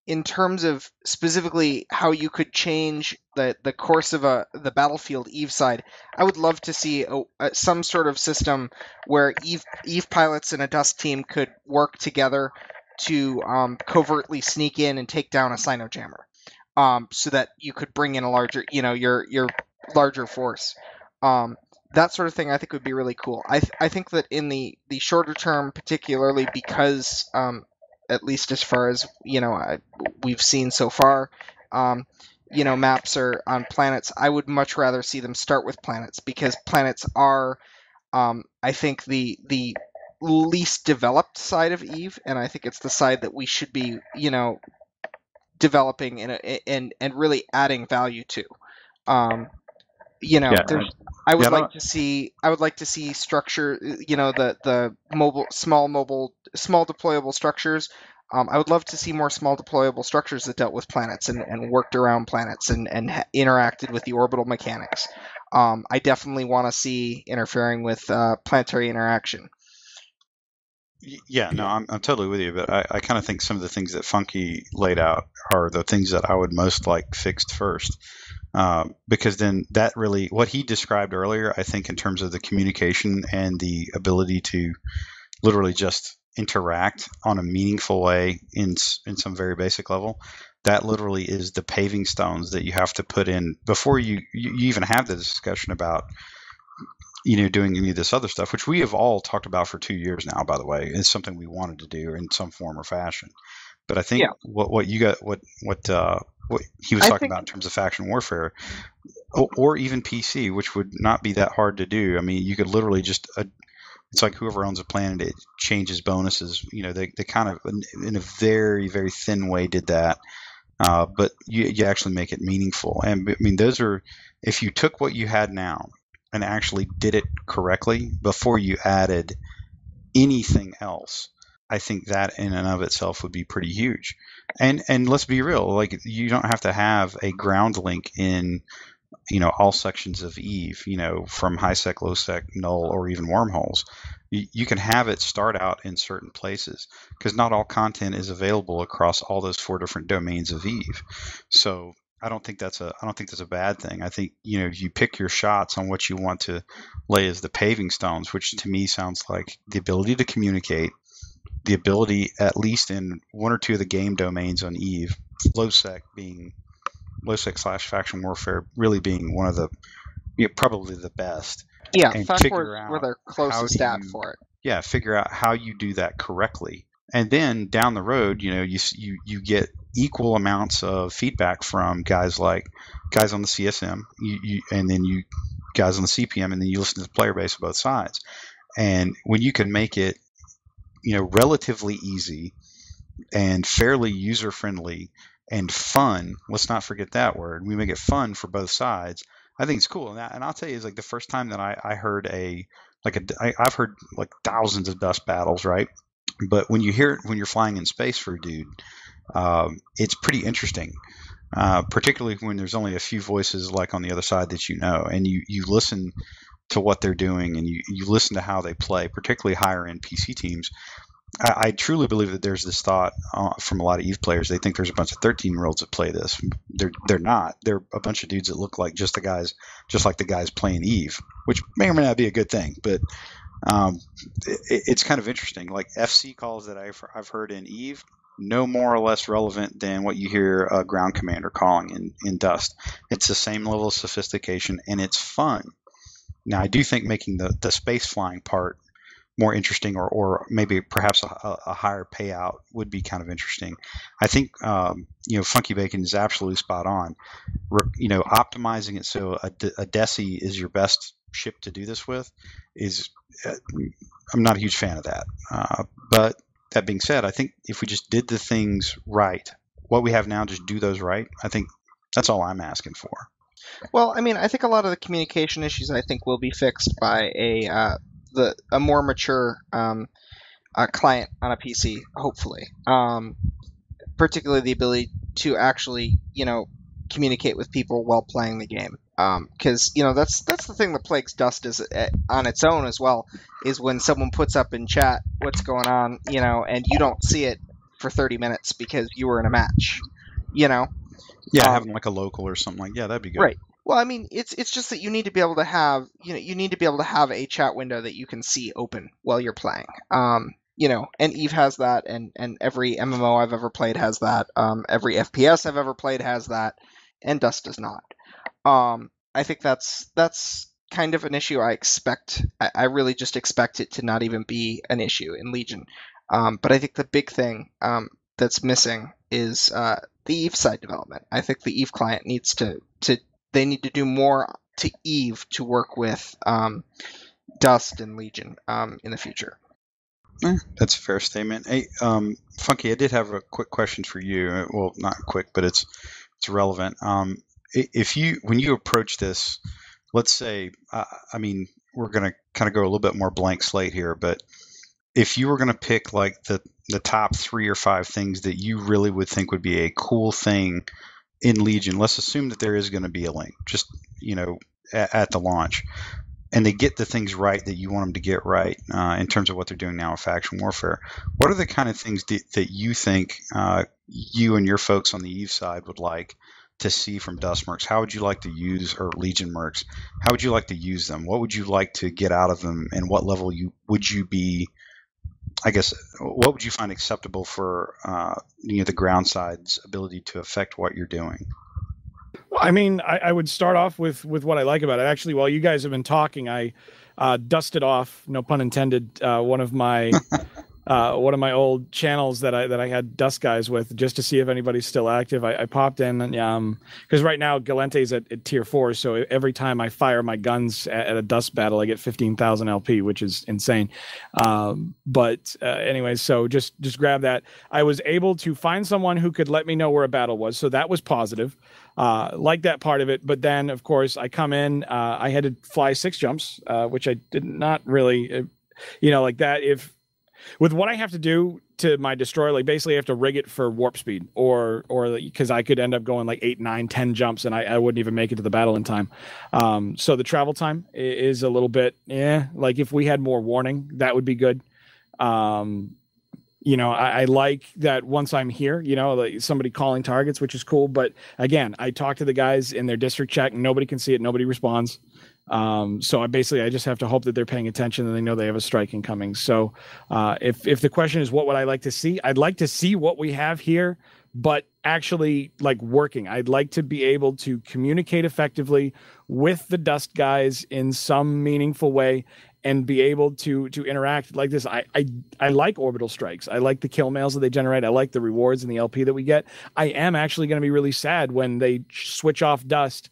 in terms of specifically how you could change the course of the battlefield Eve side. I would love to see some sort of system where Eve pilots and a Dust team could work together to covertly sneak in and take down a Sinojammer, so that you could bring in a larger, your larger force. That sort of thing I think would be really cool. I think that in the shorter term, particularly because at least as far as we've seen so far, maps are on planets. I would much rather see them start with planets because planets are, I think, the least developed side of Eve, and I think it's the side that we should be developing and really adding value to. I would like to see structure, the small deployable structures. I would love to see more small deployable structures that dealt with planets and worked around planets and interacted with the orbital mechanics. I definitely want to see interfering with planetary interaction. Yeah, no, I'm totally with you, but I kind of think some of the things that Funky laid out are the things that I would most like fixed first. Because then that really, what he described earlier, I think in terms of the communication and the ability to literally just interact on a meaningful way in some very basic level, that literally is the paving stones that you have to put in before you even have the discussion about doing any of this other stuff, which we have all talked about for 2 years now, by the way. It's something we wanted to do in some form or fashion. But I think what you got, what he was talking about in terms of faction warfare, or even PC, which would not be that hard to do. I mean, you could literally just, it's like whoever owns a planet, it changes bonuses. They kind of, in a very, very thin way, did that. But you actually make it meaningful. And I mean, those are, if you took what you had now and actually did it correctly before you added anything else, I think that in and of itself would be pretty huge. And let's be real, you don't have to have a ground link in all sections of Eve, from high sec, low sec, null, or even wormholes. You can have it start out in certain places because not all content is available across all those 4 different domains of Eve. So I don't think that's a bad thing. I think you pick your shots on what you want to lay as the paving stones, which to me sounds like the ability to communicate, the ability, at least in 1 or 2 of the game domains on Eve, low sec / faction warfare really being one of the probably the best. Yeah, fact wars were the closest stat for it. Yeah, figure out how you do that correctly, and then down the road, you get equal amounts of feedback from guys on the CSM, and then you guys on the CPM, and then you listen to the player base of both sides, and when you can make it relatively easy and fairly user-friendly and fun, let's not forget that word, we make it fun for both sides, I think it's cool. And I'll tell you, it's the first time that I heard I've heard thousands of Dust battles, right? But when you hear it when you're flying in space for a dude, it's pretty interesting, particularly when there's only a few voices on the other side that and you listen to what they're doing and you listen to how they play, particularly higher end PC teams, I truly believe that there's this thought from a lot of EVE players. They think there's a bunch of 13-year-olds that play this. They're not. They're a bunch of dudes that look like just like the guys playing EVE, which may or may not be a good thing. But it's kind of interesting. Like FC calls that I've heard in EVE, no more or less relevant than what you hear a ground commander calling in Dust. It's the same level of sophistication, and it's fun. Now, I do think making the space flying part more interesting or maybe perhaps a higher payout would be kind of interesting. I think, FunkyBacon is absolutely spot on. Optimizing it so a Desi is your best ship to do this with is, I'm not a huge fan of that. But that being said, I think if we just did the things right, what we have now, just do those right, I think that's all I'm asking for. Well, I mean, I think a lot of the communication issues I think will be fixed by a more mature client on a PC, hopefully. Particularly the ability to actually, communicate with people while playing the game. Because that's the thing that plagues Dust is on its own as well, is when someone puts up in chat what's going on, and you don't see it for 30 minutes because you were in a match, Yeah, having like a local or something like that'd be good. Right. Well, I mean, it's just that you need to be able to have, a chat window that you can see open while you're playing. And EVE has that, and every MMO I've ever played has that. Every FPS I've ever played has that, and Dust does not. I think that's kind of an issue I expect. I really just expect it to not even be an issue in Legion. But I think the big thing that's missing is the EVE side development. I think the EVE client needs they need to do more to EVE to work with Dust and Legion in the future. That's a fair statement. Hey, Funky, I did have a quick question for you. Well, not quick, but it's relevant. When you approach this, let's say, we're going to kind of go a little bit more blank slate here, but if you were going to pick like the top 3 or 5 things that you really would think would be a cool thing in Legion, let's assume that there is going to be a link, just, at the launch, and they get the things right that you want them to get right in terms of what they're doing now with faction warfare. What are the kind of things that you think you and your folks on the EVE side would like to see from Dust Mercs? How would you like to use, or Legion Mercs, how would you like to use them? What would you like to get out of them, and what level would you be, I guess, what would you find acceptable for the ground side's ability to affect what you're doing? Well, I mean, I would start off with what I like about it. Actually, while you guys have been talking, I dusted off, no pun intended, one of my old channels that I had Dust guys with, just to see if anybody's still active. I popped in, because right now Galente's at tier 4, so every time I fire my guns at a Dust battle, I get 15,000 LP, which is insane. But anyway, so just grab that. I was able to find someone who could let me know where a battle was, so that was positive. Like that part of it. But then, of course, I come in, I had to fly 6 jumps, which I did not really, like that. With what I have to do to my destroyer, like basically I have to rig it for warp speed, or because I could end up going like 8, 9, 10 jumps and I wouldn't even make it to the battle in time. So the travel time is a little bit, like if we had more warning, that would be good. I like that once I'm here, like somebody calling targets, which is cool. But again, I talk to the guys in their district chat and nobody can see it. Nobody responds. So I just have to hope that they're paying attention and they know they have a strike incoming. So if the question is what would I like to see, I'd like to see what we have here, but actually like working. I'd like to be able to communicate effectively with the Dust guys in some meaningful way and be able to interact like this. I like orbital strikes. I like the kill mails that they generate. I like the rewards and the LP that we get. I am actually going to be really sad when they switch off Dust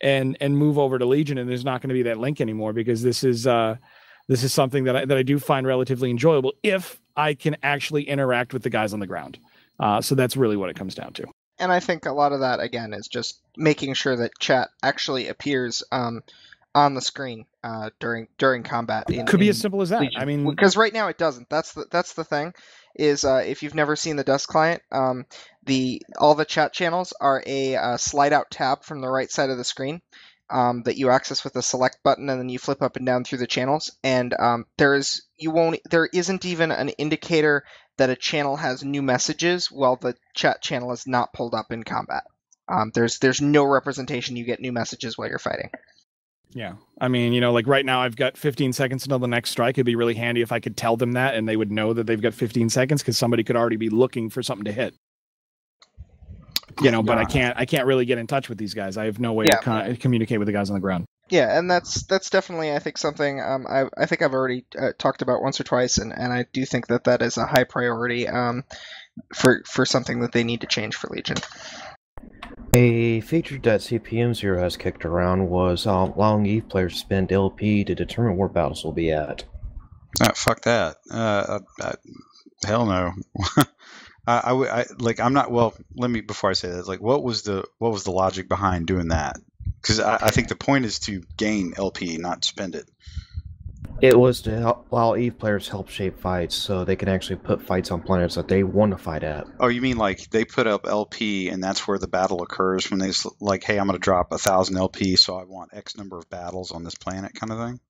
and move over to Legion, and there's not going to be that link anymore, because this is something that I do find relatively enjoyable if I can actually interact with the guys on the ground. So that's really what it comes down to. And I think a lot of that, again, is just making sure that chat actually appears on the screen during combat. Could be as simple as that. Legion. I mean, because right now it doesn't. That's the thing. Is if you've never seen the Dust client, all the chat channels are a slide out tab from the right side of the screen. that you access with a select button, and then you flip up and down through the channels. And there isn't even an indicator that a channel has new messages while the chat channel is not pulled up in combat. There's no representation you get new messages while you're fighting. Yeah. I mean, like right now I've got 15 seconds until the next strike. It'd be really handy if I could tell them that and they would know that they've got 15 seconds because somebody could already be looking for something to hit. But I can't really get in touch with these guys. I have no way to communicate with the guys on the ground. Yeah, and that's definitely, I think, something I think I've already talked about once or twice, and I do think that is a high priority for something that they need to change for Legion. A feature that CPM 0 has kicked around was allowing EVE players to spend LP to determine where battles will be at. Fuck that. Hell no. I'm not. Well, let me, before I say that, like, what was the logic behind doing that? Because I think the point is to gain LP, not spend it. It was to allow EVE players to help shape fights so they can actually put fights on planets that they want to fight at. Oh, you mean like they put up LP and that's where the battle occurs when they like, hey, I'm going to drop 1,000 LP, so I want X number of battles on this planet kind of thing?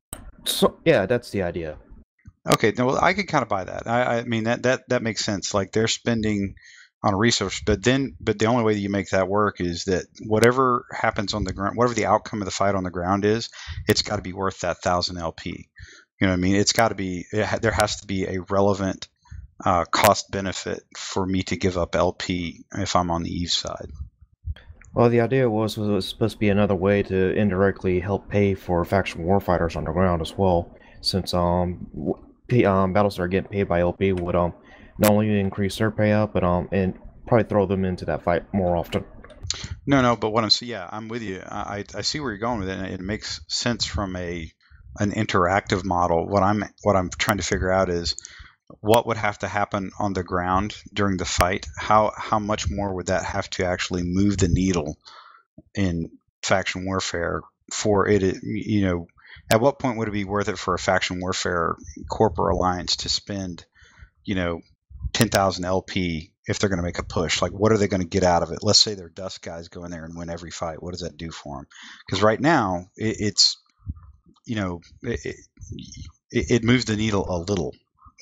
So yeah, that's the idea. Okay, well, I could kind of buy that. I mean, that makes sense. Like, they're spending on a resource, but the only way that you make that work is that whatever happens on the ground, whatever the outcome of the fight on the ground is, it's got to be worth that 1,000 LP. You know what I mean? It's got to be. There has to be a relevant cost benefit for me to give up LP if I'm on the EVE side. Well, the idea was it was supposed to be another way to indirectly help pay for faction warfighters on the ground as well, since battles that are getting paid by LP would not only increase their payout, but and probably throw them into that fight more often. No, but what I'm with you. I see where you're going with it, and it makes sense from an interactive model. What I'm trying to figure out is what would have to happen on the ground during the fight. How much more would that have to actually move the needle in faction warfare for it? At what point would it be worth it for a faction warfare corp or alliance to spend, 10,000 LP if they're going to make a push? Like, what are they going to get out of it? Let's say they're dust guys go in there and win every fight. What does that do for them? Because right now it moves the needle a little,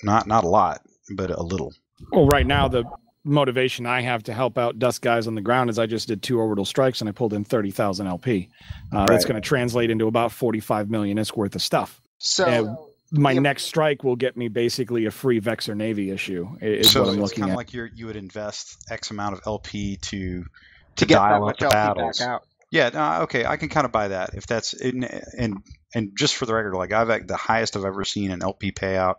not a lot, but a little. Well, right now the motivation I have to help out dust guys on the ground is I just did 2 orbital strikes and I pulled in 30,000 LP. Right. That's going to translate into about 45 million ISK worth of stuff. So my next strike will get me basically a free Vexor Navy issue. Is what I'm looking at. Like you would invest X amount of LP to get dial that up the much LP battles. back out. Yeah, okay, I can kind of buy that if that's and just for the record, like the highest I've ever seen an LP payout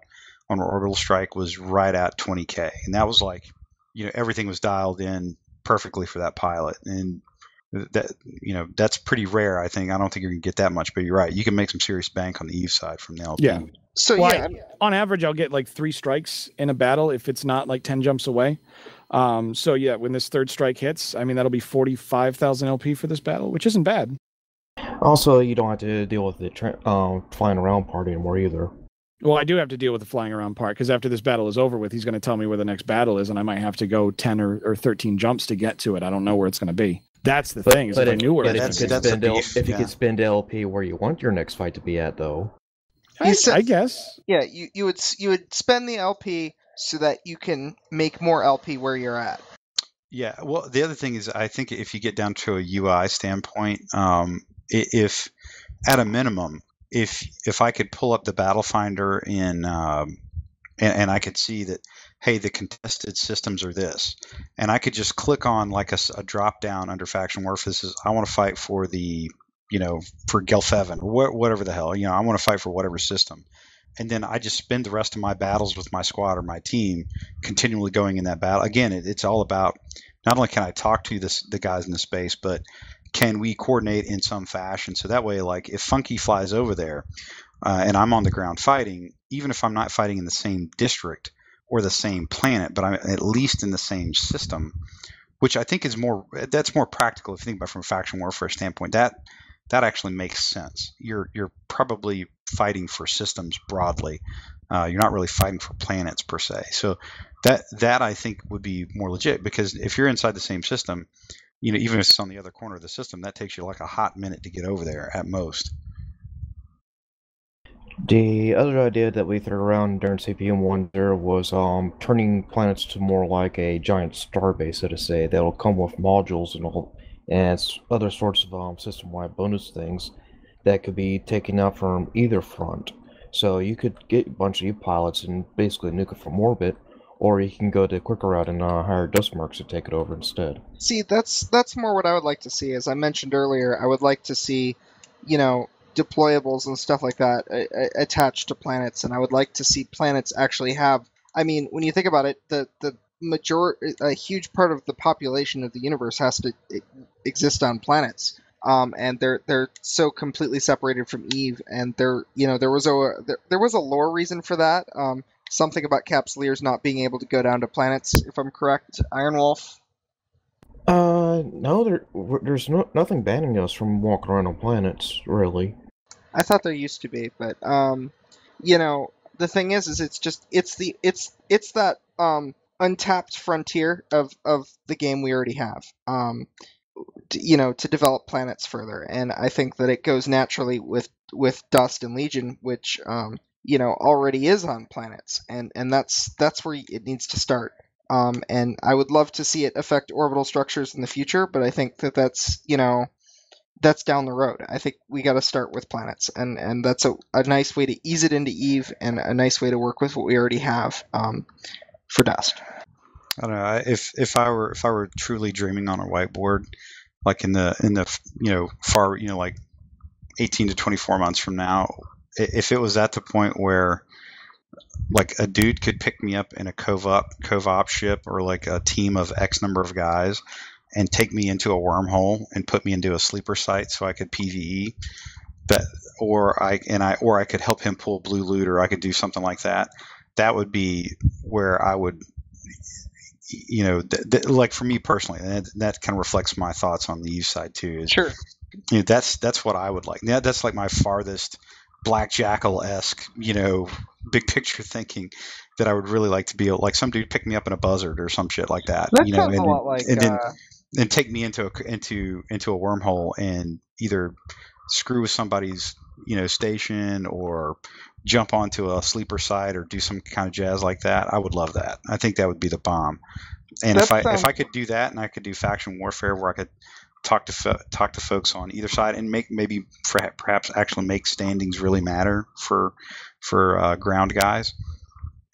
on an orbital strike was right at 20K, and that was like, everything was dialed in perfectly for that pilot, and that that's pretty rare. I don't think you're gonna get that much, but you're right. You can make some serious bank on the EVE side from the LP. Yeah. So on average, I'll get like 3 strikes in a battle if it's not like 10 jumps away. When this third strike hits, I mean, that'll be 45,000 LP for this battle, which isn't bad. Also, you don't have to deal with the flying around part anymore either. Well, I do have to deal with the flying around part because after this battle is over with, he's going to tell me where the next battle is, and I might have to go 10 or 13 jumps to get to it. I don't know where it's going to be. That's the thing. Is if I knew where it's going to be. If you could spend LP where you want your next fight to be at, though. I guess. Yeah, you would spend the LP so that you can make more LP where you're at. Yeah, well, the other thing is, I think if you get down to a UI standpoint, if at a minimum, if I could pull up the Battle Finder and I could see that, hey, the contested systems are this, and I could just click on like a drop down under faction warfare. This is, I want to fight for the for Gelfeven or whatever the hell, I want to fight for whatever system. And then I just spend the rest of my battles with my squad or my team continually going in that battle. Again, it's all about not only can I talk to the guys in the space, but can we coordinate in some fashion? So that way, like if Funky flies over there and I'm on the ground fighting, even if I'm not fighting in the same district or the same planet, but I'm at least in the same system, which I think is that's more practical if you think about it from a faction warfare standpoint. That actually makes sense. You're probably fighting for systems broadly. You're not really fighting for planets per se. So that I think would be more legit, because if you're inside the same system, even if it's on the other corner of the system, that takes you like a hot minute to get over there at most. The other idea that we threw around during CPM 1.0 was turning planets to more like a giant starbase, so to say, that'll come with modules and other sorts of system-wide bonus things that could be taken out from either front. So you could get a bunch of U-pilots and basically nuke it from orbit, or you can go the quicker route and hire dust marks to take it over instead. See, that's more what I would like to see. As I mentioned earlier, I would like to see, deployables and stuff like that attached to planets, and I would like to see planets actually have. I mean, when you think about it, a huge part of the population of the universe has to exist on planets, and they're so completely separated from Eve, and there was a lore reason for that. Something about Capsuleers not being able to go down to planets, if I'm correct, Iron Wolf. No, there's nothing banning us from walking around on planets, really. I thought there used to be, but the thing is it's that untapped frontier of the game we already have. To develop planets further, and I think that it goes naturally with Dust and Legion, which already is on planets, and that's where it needs to start. And I would love to see it affect orbital structures in the future, but I think that's down the road. I think we got to start with planets, and that's a nice way to ease it into Eve, and a nice way to work with what we already have for Dust. I don't know. If I were truly dreaming on a whiteboard, like in the far like 18 to 24 months from now, if it was at the point where like a dude could pick me up in a cov-op ship, or like a team of X number of guys, and take me into a wormhole and put me into a sleeper site so I could PvE, or I could help him pull blue loot, or I could do something like that. That would be where I would, like for me personally, and that kind of reflects my thoughts on the Eve side too. Sure. That's what I would like. Yeah, that's like my farthest Black Jackal-esque, big picture thinking, that I would really like to be able, like some dude pick me up in a buzzard or some shit like that. That sounds a lot like. And take me into a wormhole and either screw with somebody's station, or jump onto a sleeper site, or do some kind of jazz like that. I would love that. I think that would be the bomb. And if I could do that, and I could do faction warfare where I could talk to folks on either side, and perhaps actually make standings really matter for ground guys.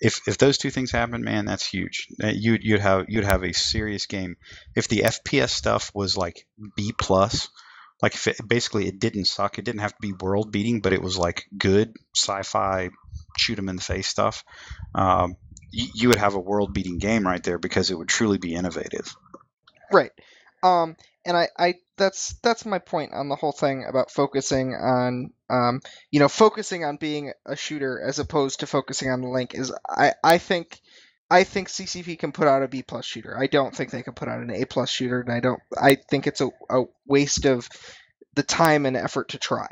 If those two things happen, man, that's huge. You'd have a serious game. If the FPS stuff was like B plus, like if it didn't suck, it didn't have to be world beating, but it was like good sci-fi shoot 'em in the face stuff. You would have a world beating game right there, because it would truly be innovative. Right. And I that's my point on the whole thing about focusing on focusing on being a shooter as opposed to focusing on the link is I think CCP can put out a B plus shooter. I don't think they can put out an A plus shooter, and I think it's a waste of the time and effort to try.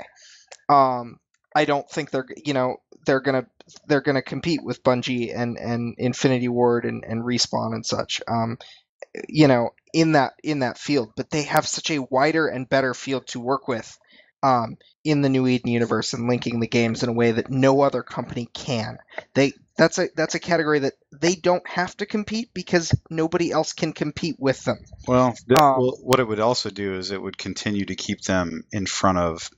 I don't think they're gonna compete with Bungie and Infinity Ward and Respawn and such. In that field, but they have such a wider and better field to work with in the New Eden universe, and linking the games in a way that no other company can. That's a category that they don't have to compete, because nobody else can compete with them. Well, what it would also do is it would continue to keep them in front of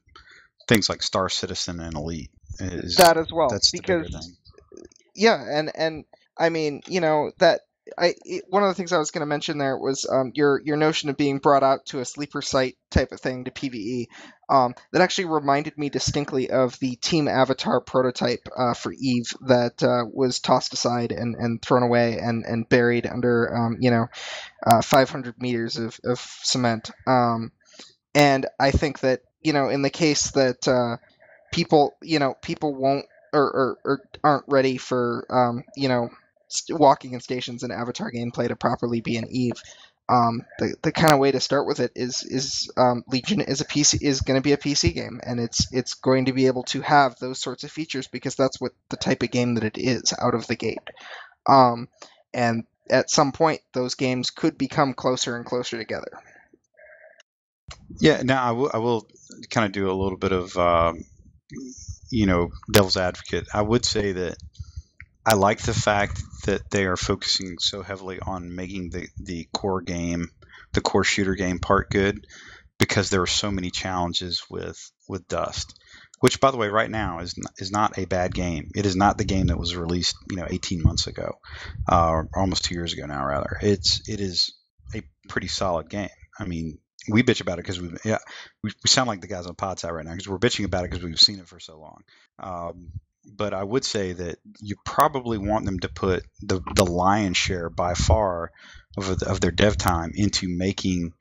things like Star Citizen and Elite. That as well. That's because, the bigger thing. Yeah, and I mean, one of the things I was going to mention there was your notion of being brought out to a sleeper site type of thing to PvE. That actually reminded me distinctly of the Team Avatar prototype for Eve that was tossed aside and thrown away and buried under 500 meters of cement. And I think that in the case that people won't or aren't ready for walking in stations and Avatar gameplay to properly be an Eve, the kind of way to start with it is Legion is going to be a PC game, and it's going to be able to have those sorts of features, because that's what the type of game that it is out of the gate. And at some point, those games could become closer and closer together. Yeah. Now I will kind of do a little bit of devil's advocate. I would say that I like the fact that they are focusing so heavily on making the core game, the core shooter game part good, because there are so many challenges with Dust, which, by the way, right now is not a bad game. It is not the game that was released 18 months ago, almost 2 years ago now. Rather, it is a pretty solid game. I mean, we bitch about it because we sound like the guys on Podside right now because we're bitching about it because we've seen it for so long. But I would say that you probably want them to put the lion's share by far of their dev time into making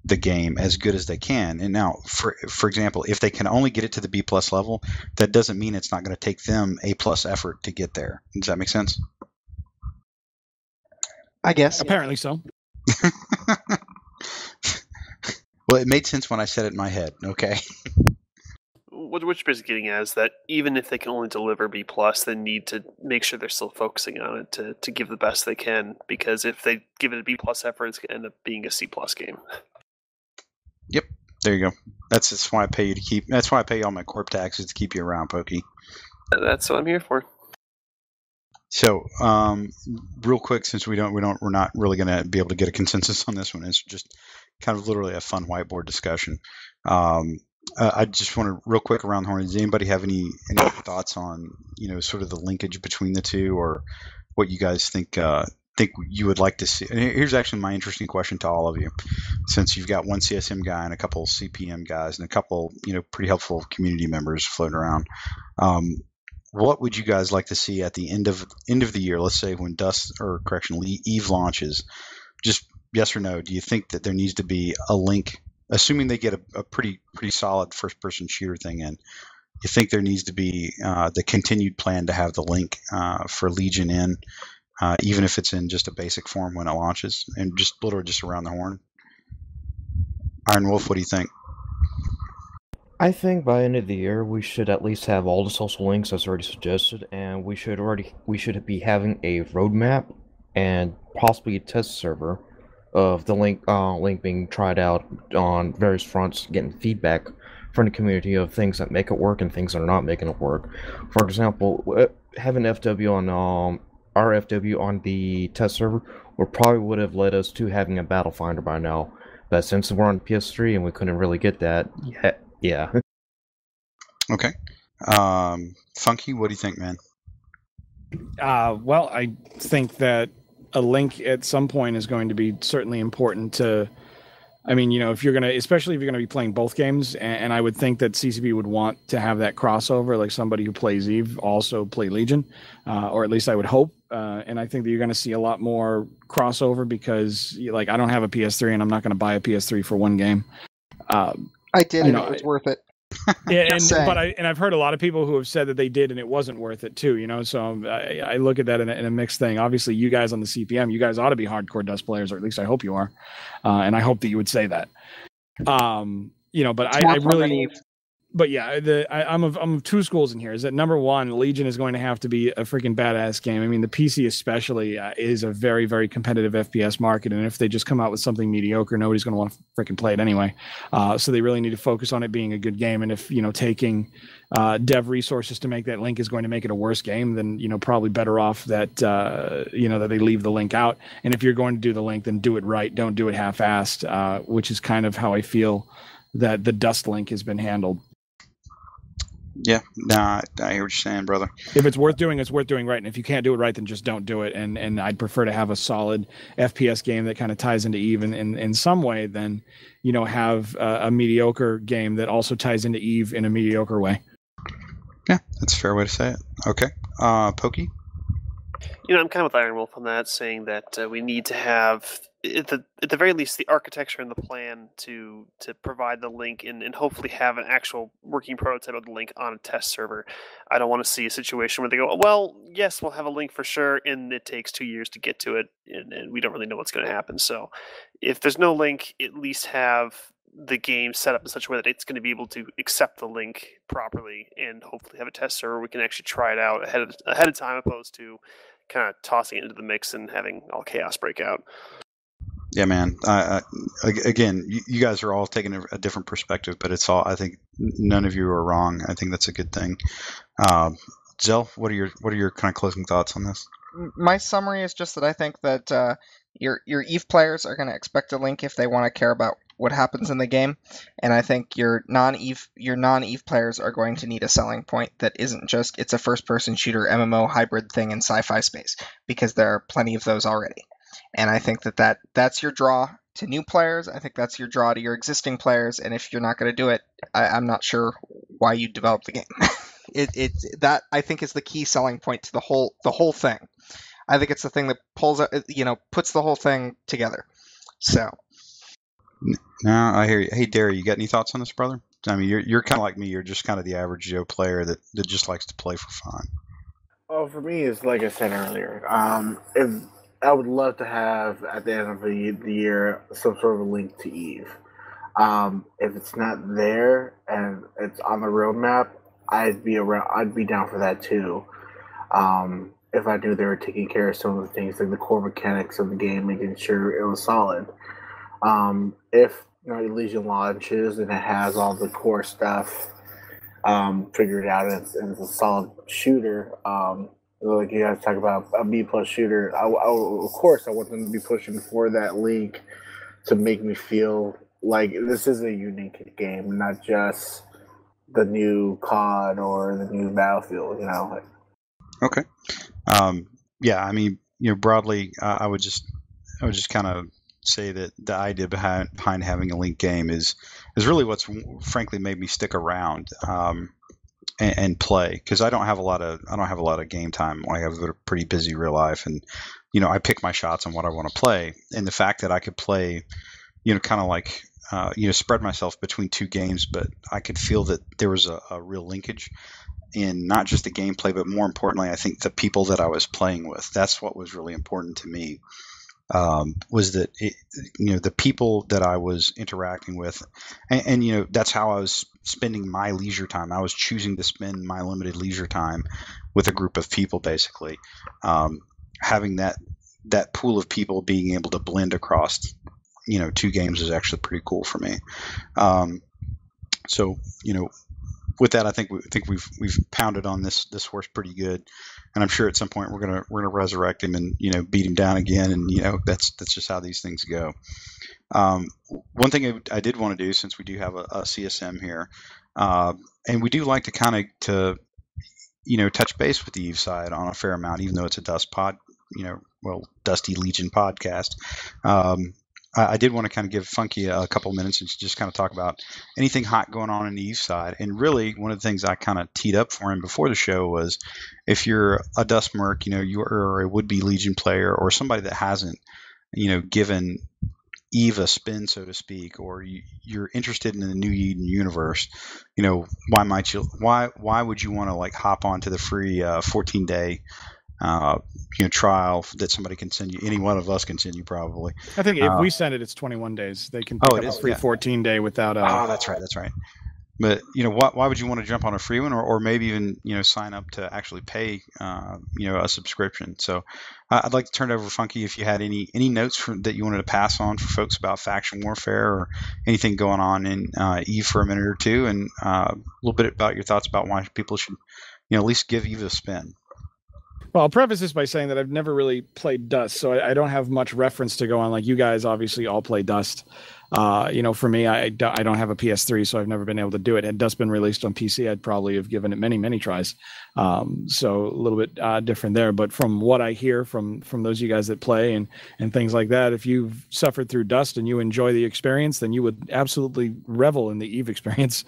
the game as good as they can. And now, for example, if they can only get it to the B+ level, that doesn't mean it's not going to take them A+ effort to get there. Does that make sense? I guess. Apparently so. Well, it made sense when I said it in my head. Okay. What you're basically getting at is that even if they can only deliver B+, they need to make sure they're still focusing on it to give the best they can. Because if they give it a B+ effort, it's going to end up being a C+ game. Yep. There you go. That's why I pay you to keep. That's why I pay you all my corp taxes to keep you around, Pokey. That's what I'm here for. So, real quick, since we're not really going to be able to get a consensus on this one. It's just kind of literally a fun whiteboard discussion. I just want to real quick around the horn. Does anybody have any thoughts on sort of the linkage between the two, or what you guys think you would like to see? And here's actually my interesting question to all of you, since you've got one CSM guy and a couple CPM guys and a couple pretty helpful community members floating around. What would you guys like to see at the end of the year? Let's say when Eve launches. Just yes or no. Do you think that there needs to be a link? Assuming they get a pretty solid first-person shooter thing in, you think there needs to be the continued plan to have the link for Legion in, even if it's in just a basic form when it launches, and just literally just around the horn? Iron Wolf, what do you think? I think by end of the year we should at least have all the social links as already suggested, and we should be having a roadmap and possibly a test server of the link being tried out on various fronts, getting feedback from the community of things that make it work and things that are not making it work. For example, having FW on our FW on the test server probably would have led us to having a battle finder by now. But since we're on PS3 and we couldn't really get that, yeah. Okay. Funky, what do you think, man? Well, I think that a link at some point is going to be certainly important to. I mean, especially if you're going to be playing both games, and I would think that CCP would want to have that crossover, like somebody who plays Eve also play Legion, or at least I would hope. And I think that you're going to see a lot more crossover because, I don't have a PS3 and I'm not going to buy a PS3 for one game. I did, and it was worth it. Yeah, I've heard a lot of people who have said that they did and it wasn't worth it too. So I look at that in a mixed thing. Obviously, you guys on the CPM, you guys ought to be hardcore Dust players, or at least I hope you are, and I hope that you would say that. But I really. But yeah, I'm of two schools in here. Is that number one, Legion is going to have to be a freaking badass game. I mean, the PC especially is a very, very competitive FPS market, and if they just come out with something mediocre, nobody's going to want to freaking play it anyway. So they really need to focus on it being a good game. And if taking dev resources to make that link is going to make it a worse game, then probably better off that that they leave the link out. And if you're going to do the link, then do it right. Don't do it half-assed, which is kind of how I feel that the Dust link has been handled. Yeah, nah, I hear what you're saying, brother. If it's worth doing, it's worth doing right. And if you can't do it right, then just don't do it. And I'd prefer to have a solid FPS game that kind of ties into Eve in some way than, have a mediocre game that also ties into Eve in a mediocre way. Yeah, that's a fair way to say it. Okay. Pokey? I'm kind of with Iron Wolf on that, saying that we need to have, at the very least, the architecture and the plan to provide the link and hopefully have an actual working prototype of the link on a test server. I don't want to see a situation where they go, well, yes, we'll have a link for sure, and it takes 2 years to get to it, and we don't really know what's going to happen. So if there's no link, at least have the game set up in such a way that it's going to be able to accept the link properly and hopefully have a test server we can actually try it out ahead of time, opposed to kind of tossing it into the mix and having all chaos break out. Yeah, man. Again, you guys are all taking a different perspective, but it's all. I think none of you are wrong. I think that's a good thing. Zell, what are your kind of closing thoughts on this? My summary is just that I think that your Eve players are going to expect a link if they want to care about what happens in the game, and I think your non-Eve players are going to need a selling point that isn't just it's a first-person shooter MMO hybrid thing in sci-fi space, because there are plenty of those already. And I think that's your draw to new players. I think that's your draw to your existing players. And if you're not going to do it, I'm not sure why you developed the game. That I think is the key selling point to the whole thing. I think it's the thing that puts the whole thing together. So. No, I hear you. Hey, Derry, you got any thoughts on this, brother? I mean, you're kind of like me. You're just kind of the average Joe player that just likes to play for fun. Oh, for me, it's like I said earlier. If I would love to have at the end of the year some sort of a link to Eve. If it's not there and it's on the roadmap, I'd be down for that too. If I knew they were taking care of some of the things like the core mechanics of the game, making sure it was solid. If Elysian launches and it has all the core stuff figured out and it's a solid shooter, like you guys talk about a B+ shooter, of course I want them to be pushing for that link to make me feel like this is a unique game, not just the new COD or the new Battlefield, Okay. Yeah, I mean, broadly, I would just kind of say that the idea behind having a link game is really what's frankly made me stick around and play, because I don't have a lot of game time. I have a pretty busy real life, and I pick my shots on what I want to play, and the fact that I could play, kind of like spread myself between two games, but I could feel that there was a real linkage in not just the gameplay, but more importantly, I think the people that I was playing with. That's what was really important to me. Was that the people that I was interacting with, and that's how I was spending my leisure time. I was choosing to spend my limited leisure time with a group of people, basically. Having that pool of people being able to blend across two games is actually pretty cool for me. So with that, I think we've pounded on this horse pretty good, and I'm sure at some point we're gonna resurrect him and beat him down again, and that's just how these things go. One thing I did want to do, since we do have a CSM here, and we do like to kind of touch base with the Eve side on a fair amount, even though it's a Dusty Legion podcast. I did want to kind of give Funky a couple minutes and just kind of talk about anything hot going on in the Eve side. And really, one of the things I kind of teed up for him before the show was, if you're a Dust Merc, you are a would-be Legion player or somebody that hasn't, given Eve a spin, so to speak, or you're interested in the New Eden universe, why would you want to like hop onto the free 14-day trial that somebody can send you? Any one of us can send you, probably. I think if we send it, it's 21 days. They can pick up a free 14-day without. That's right. But why would you want to jump on a free one, or maybe even sign up to actually pay a subscription? So I'd like to turn it over to Funky if you had any notes that you wanted to pass on for folks about faction warfare or anything going on in Eve for a minute or two, and a little bit about your thoughts about why people should at least give Eve a spin. Well, I'll preface this by saying that I've never really played Dust, so I don't have much reference to go on. Like, you guys obviously all play Dust. For me, I don't have a PS3, so I've never been able to do it. Had Dust been released on PC, I'd probably have given it many, many tries. So a little bit different there. But from what I hear from those of you guys that play and things like that, if you've suffered through Dust and you enjoy the experience, then you would absolutely revel in the Eve experience.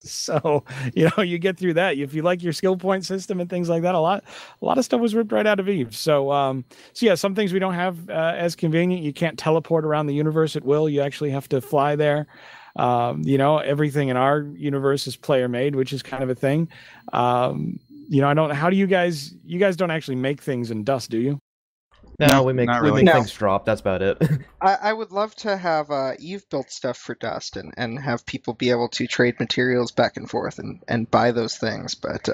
So, you get through that. If you like your skill point system and things like that, a lot of stuff was ripped right out of Eve. So yeah, some things we don't have as convenient. You can't teleport around the universe at will. You actually have to fly there. Everything in our universe is player made, which is kind of a thing. How do you guys don't actually make things in Dust, do you? No, we make things drop. That's about it. I would love to have Eve built stuff for Dust and have people be able to trade materials back and forth and buy those things. But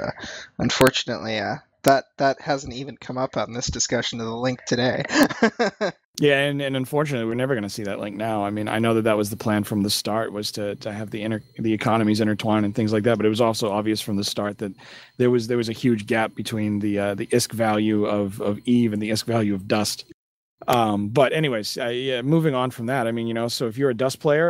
unfortunately, That hasn't even come up on this discussion of the link today. Yeah, and unfortunately, we're never going to see that link now. I mean, I know that was the plan from the start, was to have the economies intertwined and things like that. But it was also obvious from the start that there was a huge gap between the ISK value of Eve and the ISK value of Dust. But anyways, yeah, moving on from that, I mean, so if you're a Dust player,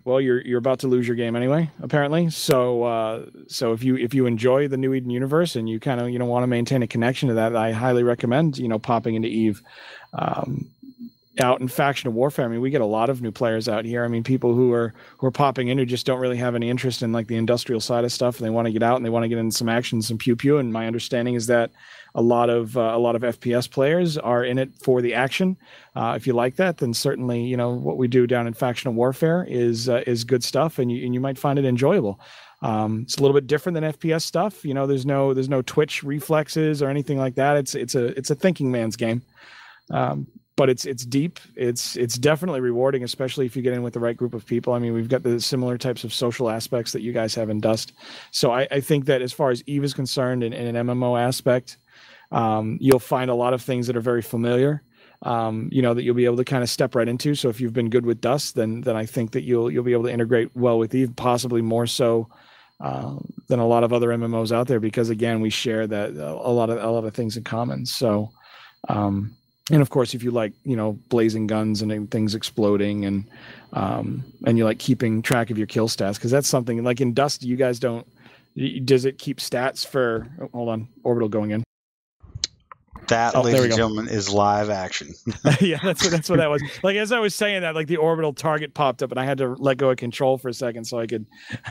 well, you're about to lose your game anyway, apparently. So if you enjoy the New Eden universe and you kind of want to maintain a connection to that, I highly recommend popping into Eve. Out in Faction Warfare, I mean, we get a lot of new players out here. I mean, people who are popping in who just don't really have any interest in like the industrial side of stuff, and they want to get out and they want to get into some action, some pew pew. And my understanding is that a lot of FPS players are in it for the action. If you like that, then certainly what we do down in Faction Warfare is good stuff, and you might find it enjoyable. It's a little bit different than FPS stuff. There's no twitch reflexes or anything like that. It's a thinking man's game. But it's deep. It's definitely rewarding, especially if you get in with the right group of people. I mean, we've got the similar types of social aspects that you guys have in Dust. So I think that as far as Eve is concerned, in an MMO aspect, you'll find a lot of things that are very familiar. That you'll be able to kind of step right into. So if you've been good with Dust, then I think that you'll be able to integrate well with Eve, possibly more so than a lot of other MMOs out there, because again, we share that a lot of things in common. So. And of course, if you like, blazing guns and things exploding, and you like keeping track of your kill stats, because that's something like in Dust, you guys don't. Does it keep stats for? Oh, hold on, orbital going in. That, ladies and gentlemen, is live action. Yeah, that's what that was. Like as I was saying that, like the orbital target popped up, and I had to let go of control for a second so I could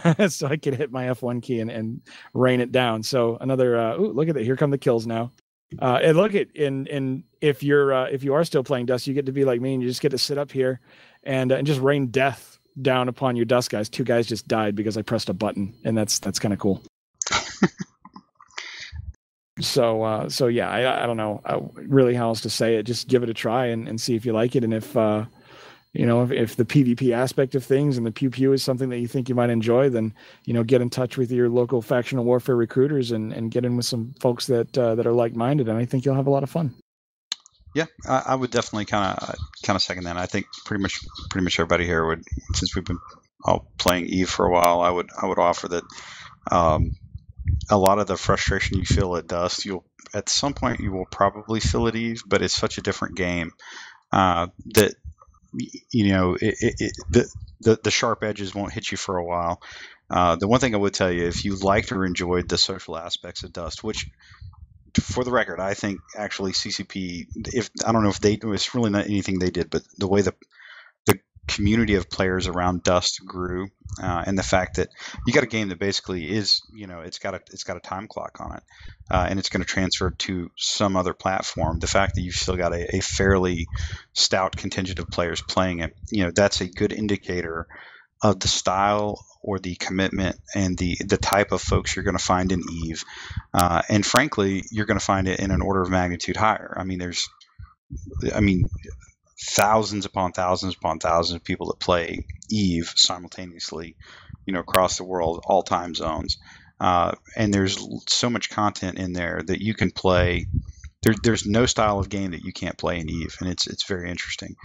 hit my F1 key and rain it down. So another. Look at that! Here come the kills now. And look at if you are still playing Dust, you get to be like me, and you just get to sit up here and just rain death down upon your Dust guys. 2 guys just died because I pressed a button, and that's kind of cool. So yeah, I don't know really how else to say it. Just give it a try and see if you like it, and if if the PvP aspect of things and the pew pew is something that you think you might enjoy, then get in touch with your local Factional Warfare recruiters and get in with some folks that are like-minded, and I think you'll have a lot of fun. Yeah, I would definitely kind of second that. I think pretty much everybody here would, since we've been all playing Eve for a while, I would offer that a lot of the frustration you feel at Dust, at some point you will probably feel at Eve, but it's such a different game that. The sharp edges won't hit you for a while. The one thing I would tell you, if you liked or enjoyed the social aspects of Dust, which, for the record, I think actually CCP, I don't know if it's really not anything they did, but the way the community of players around Dust grew, and the fact that you got a game that basically is, it's got a time clock on it, and it's going to transfer to some other platform. The fact that you've still got a fairly stout contingent of players playing it, that's a good indicator of the style or the commitment and the type of folks you're going to find in Eve. And frankly, you're going to find it in an order of magnitude higher. I mean, thousands upon thousands upon thousands of people that play Eve simultaneously, across the world, all time zones. And there's so much content in there that you can play. There's no style of game that you can't play in Eve, and it's very interesting.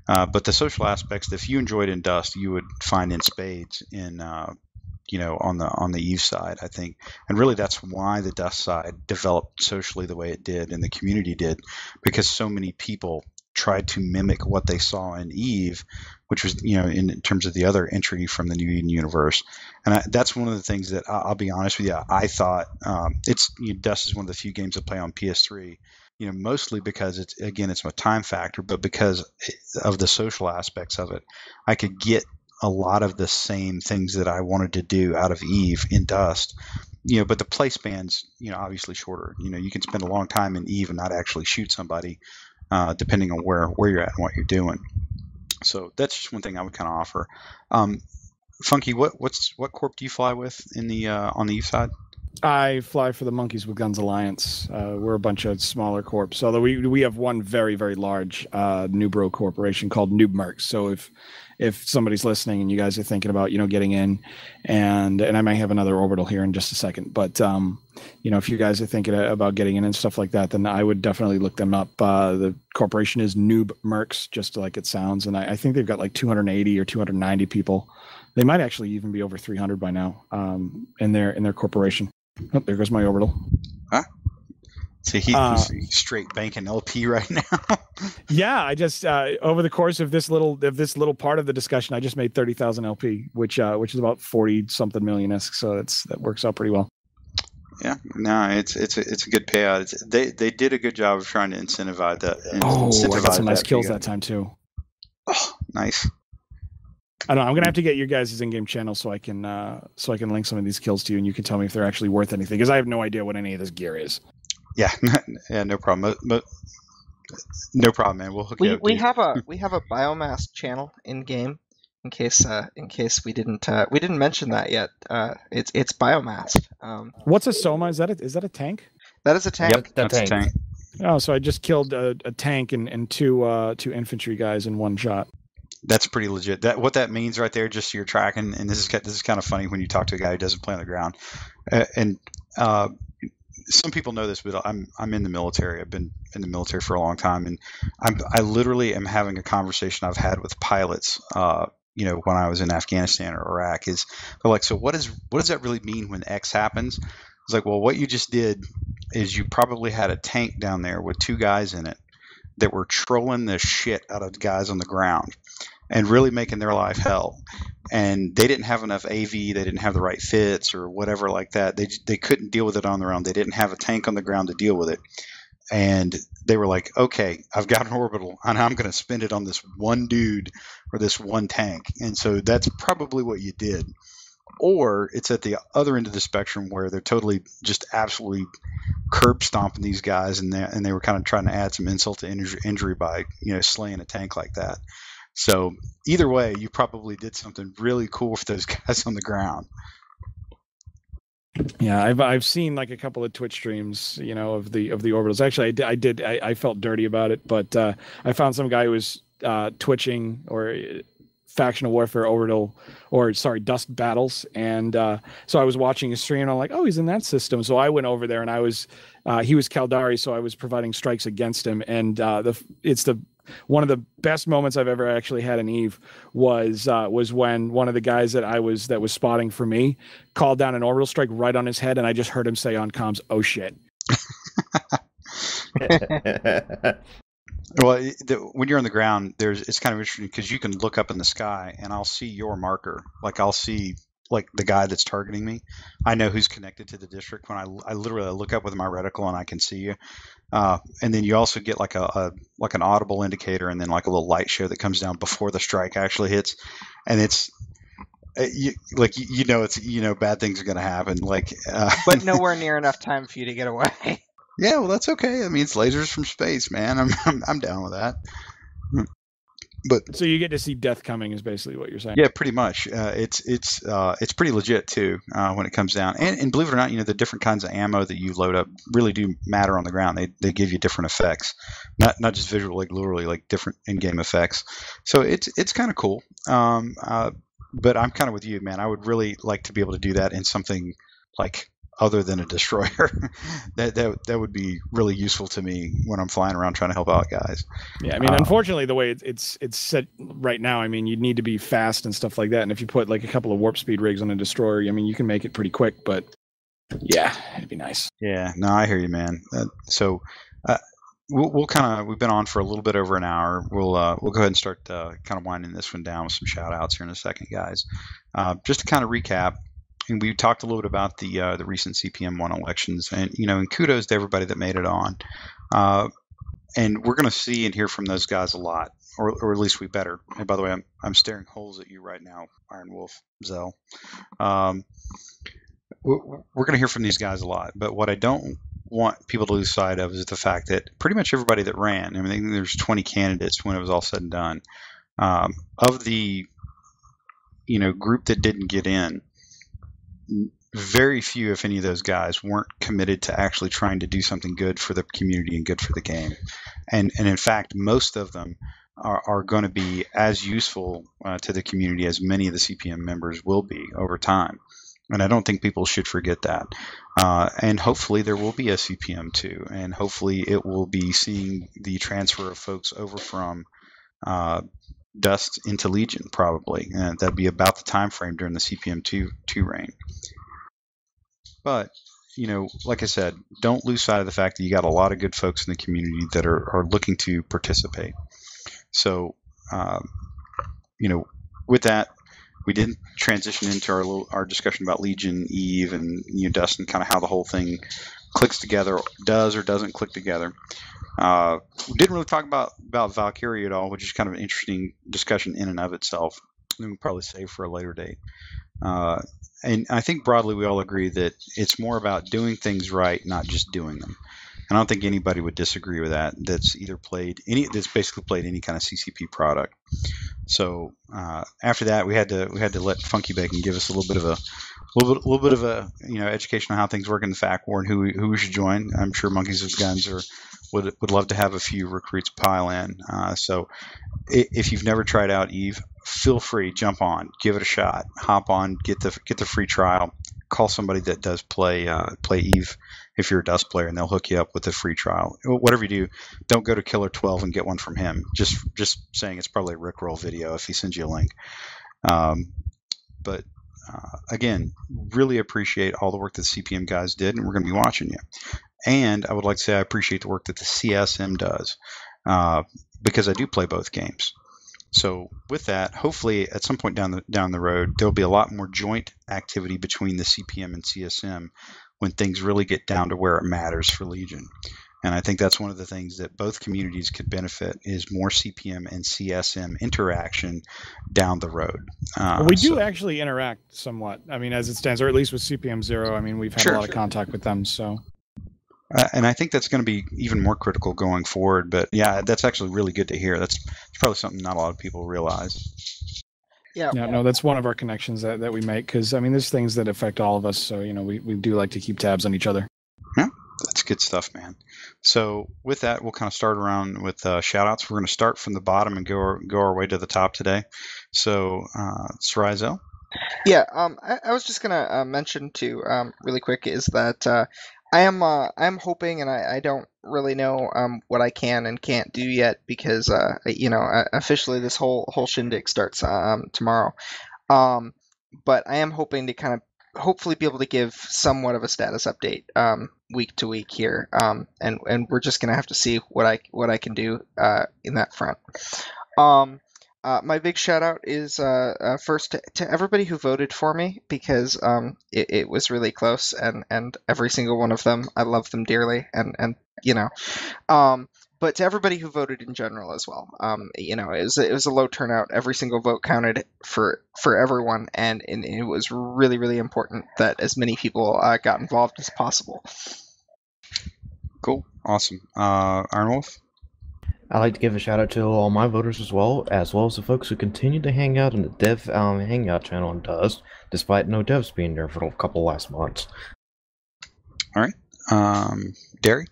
But the social aspects, if you enjoyed in Dust, you would find in spades in on the Eve side, I think. And really that's why the Dust side developed socially the way it did and the community did, because so many people tried to mimic what they saw in Eve, which was, in terms of the other entry from the New Eden universe. And that's one of the things that I'll be honest with you, I thought Dust is one of the few games I play on PS3, mostly because it's a time factor, but because of the social aspects of it. I could get a lot of the same things that I wanted to do out of Eve in Dust, but the play span's, obviously shorter. You can spend a long time in Eve and not actually shoot somebody, depending on where you're at and what you're doing. So that's just one thing I would kind of offer. Funky, what corp do you fly with in the on the Eve side? I fly for the Monkeys with Guns Alliance. We're a bunch of smaller corps. Although we have one very, very large Nubro corporation called Noob Mercs. So if somebody's listening and you guys are thinking about, getting in, and I might have another orbital here in just a second, but if you guys are thinking about getting in and stuff like that, then I would definitely look them up. The corporation is Noob Mercs, just like it sounds, and I think they've got like 280 or 290 people. They might actually even be over 300 by now in their corporation. Oh, there goes my orbital. Huh? So he's straight banking LP right now. Yeah, I just over the course of this little part of the discussion, I just made 30,000 LP, which is about 40 something million ISK. So that works out pretty well. Yeah, no, it's a good payout. They did a good job of trying to incentivize that. I got some nice kills that time too. Oh, nice. I don't know. I'm gonna have to get your guys' in-game channel so I can link some of these kills to you, and you can tell me if they're actually worth anything, because I have no idea what any of this gear is. Yeah, no problem. No problem, man. We'll hook you up. We have a Biomassed channel in game, in case we didn't mention that yet. It's Biomassed. What's a Soma? Is that a tank? That is a tank. Yep, that's a tank. Oh, so I just killed a tank and two infantry guys in one shot. That's pretty legit. What that means right there, just so you're tracking, and this is kind of funny when you talk to a guy who doesn't play on the ground, some people know this, but I'm in the military. I've been in the military for a long time, and I literally am having a conversation I've had with pilots. When I was in Afghanistan or Iraq, they're like, so what does that really mean when X happens? It's like, well, what you just did is you probably had a tank down there with two guys in it that were trolling the shit out of guys on the ground and really making their life hell. And they didn't have enough AV, they didn't have the right fits or whatever like that. They couldn't deal with it on their own. They didn't have a tank on the ground to deal with it. And they were like, okay, I've got an orbital and I'm going to spend it on this one dude or this one tank. And so that's probably what you did. Or it's at the other end of the spectrum where they're totally just absolutely curb stomping these guys, and they were kind of trying to add some insult to injury by slaying a tank like that. So either way, you probably did something really cool for those guys on the ground. Yeah, I've seen like a couple of Twitch streams, of the orbitals. Actually, I felt dirty about it, but I found some guy who was twitching or factional warfare orbital, dust battles, and so I was watching his stream and I'm like, oh, he's in that system. So I went over there and he was Caldari, so I was providing strikes against him, and one of the best moments I've ever actually had in Eve was when one of the guys that was spotting for me called down an orbital strike right on his head, and I just heard him say on comms, "Oh shit." Well, when you're on the ground, it's kind of interesting because you can look up in the sky and I'll see your marker. Like I'll see like the guy that's targeting me. I know who's connected to the district when I literally look up with my reticle and I can see you. And then you also get like an audible indicator and then like a little light show that comes down before the strike actually hits. And it's bad things are going to happen. But nowhere near enough time for you to get away. Yeah, well, that's okay. I mean, it's lasers from space, man. I'm down with that. But so you get to see death coming is basically what you're saying. Yeah, pretty much. It's pretty legit too when it comes down. And believe it or not, the different kinds of ammo that you load up really do matter on the ground. They give you different effects, not just visual, like literally like different in-game effects. So it's kind of cool. But I'm kind of with you, man. I would really like to be able to do that in something like other than a destroyer. that would be really useful to me when I'm flying around trying to help out guys. Yeah, I mean, unfortunately, the way it's set right now, I mean, you'd need to be fast and stuff like that. And if you put like a couple of warp speed rigs on a destroyer, I mean, you can make it pretty quick. But yeah, it'd be nice. Yeah, no, I hear you, man. We've been on for a little bit over an hour. We'll go ahead and start kind of winding this one down with some shout outs here in a second, guys. Just to kind of recap. And we talked a little bit about the recent CPM1 elections, and and kudos to everybody that made it on. And we're going to see and hear from those guys a lot, or at least we better. And by the way, I'm staring holes at you right now, Iron Wolf, Zell. We're going to hear from these guys a lot, but what I don't want people to lose sight of is the fact that pretty much everybody that ran, I mean, there's 20 candidates when it was all said and done, of the group that didn't get in. very few, if any, of those guys weren't committed to actually trying to do something good for the community and good for the game. And in fact, most of them are going to be as useful to the community as many of the CPM members will be over time. And I don't think people should forget that. And hopefully there will be a CPM too. And hopefully it will be seeing the transfer of folks over from Dust into Legion, probably. And that'd be about the time frame during the CPM 2 reign. But, like I said, don't lose sight of the fact that you got a lot of good folks in the community that are looking to participate. So, with that, we didn't transition into our discussion about Legion, Eve, and Dust, and kind of how the whole thing clicks together, does or doesn't click together. We didn't really talk about Valkyrie at all, which is kind of an interesting discussion in and of itself. We can probably save for a later date. And I think broadly we all agree that it's more about doing things right, not just doing them. And I don't think anybody would disagree with that. That's basically played any kind of CCP product. So after that, we had to let FunkyBacon give us a little bit of a education on how things work in the FAQ war and who we should join. I'm sure Monkeys with Guns would love to have a few recruits pile in. So if you've never tried out Eve, feel free, jump on, give it a shot, hop on, get the free trial, call somebody that does play Eve if you're a Dust player, and they'll hook you up with a free trial. Whatever you do, don't go to Killer 12 and get one from him. Just saying, it's probably a Rickroll video if he sends you a link. But again, really appreciate all the work that the CPM guys did, and we're going to be watching you. And I would like to say I appreciate the work that the CSM does, because I do play both games. So with that, hopefully at some point down the road, there'll be a lot more joint activity between the CPM and CSM when things really get down to where it matters for Legion. And I think that's one of the things that both communities could benefit is more CPM and CSM interaction down the road. We do actually interact somewhat. I mean, as it stands, or at least with CPM 0, I mean, we've had a lot of contact with them. So. And I think that's going to be even more critical going forward. But yeah, that's actually really good to hear. That's probably something not a lot of people realize. Yeah, no, that's one of our connections that we make, because I mean, there's things that affect all of us. So we do like to keep tabs on each other. Yeah, that's good stuff, man. So with that, we'll kind of start around with shout outs. We're going to start from the bottom and go our way to the top today. So Srizel. Yeah, I was just gonna mention too, really quick, is that I'm hoping, and I don't really know what I can and can't do yet, because officially this whole shindig starts tomorrow. But I am hoping to kind of hopefully be able to give somewhat of a status update week to week here, and we're just gonna have to see what I can do in that front. My big shout out is first to everybody who voted for me, because it was really close, and every single one of them, I love them dearly, and but to everybody who voted in general as well. It was a low turnout. Every single vote counted for everyone, and it was really, really important that as many people got involved as possible. Cool, awesome. Iron Wolf. I'd like to give a shout out to all my voters as well as the folks who continue to hang out in the dev hangout channel on Dust, despite no devs being there for a couple last months. All right, Derry.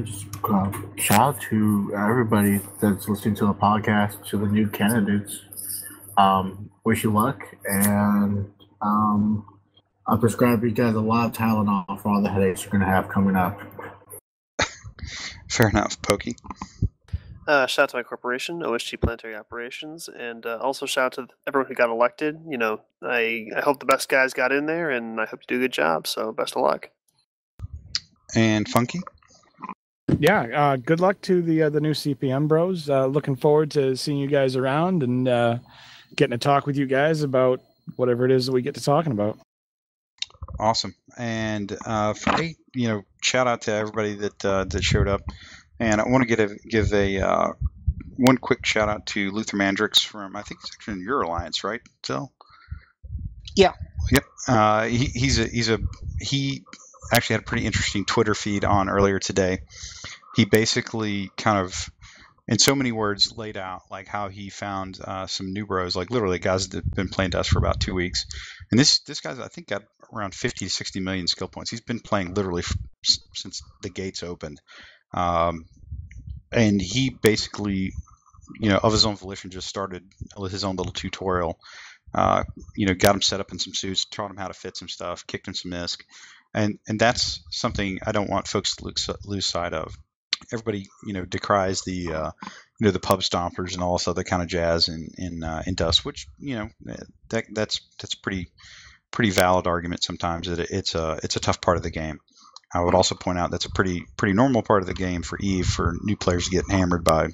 Just shout out to everybody that's listening to the podcast, to the new candidates. Wish you luck, and I'll prescribe you guys a lot of Tylenol for all the headaches you're going to have coming up. Fair enough, Pokey. Shout out to my corporation, OSG Planetary Operations, and also shout out to everyone who got elected. I hope the best guys got in there, and I hope you do a good job, so best of luck. And Funky? Yeah, good luck to the new CPM bros. Looking forward to seeing you guys around and getting to talk with you guys about whatever it is that we get to talking about. Awesome. And for me, shout out to everybody that showed up. And I want to give a one quick shout out to Luther Mandrix from, I think he's actually in your alliance, right? So. Yeah. Yep. He actually had a pretty interesting Twitter feed on earlier today. He basically kind of in so many words, laid out like how he found some new bros, like literally guys that have been playing Dust for about 2 weeks. And this guy's, I think, got around 50 to 60 million skill points. He's been playing literally since the gates opened. And he basically, of his own volition, just started his own little tutorial. Got him set up in some suits, taught him how to fit some stuff, kicked him some ISK. And that's something I don't want folks to lose sight of. Everybody, decries the pub stompers and all this other kind of jazz in Dust, which that's pretty valid argument sometimes that it's a tough part of the game. I would also point out that's a pretty normal part of the game for Eve, for new players to get hammered by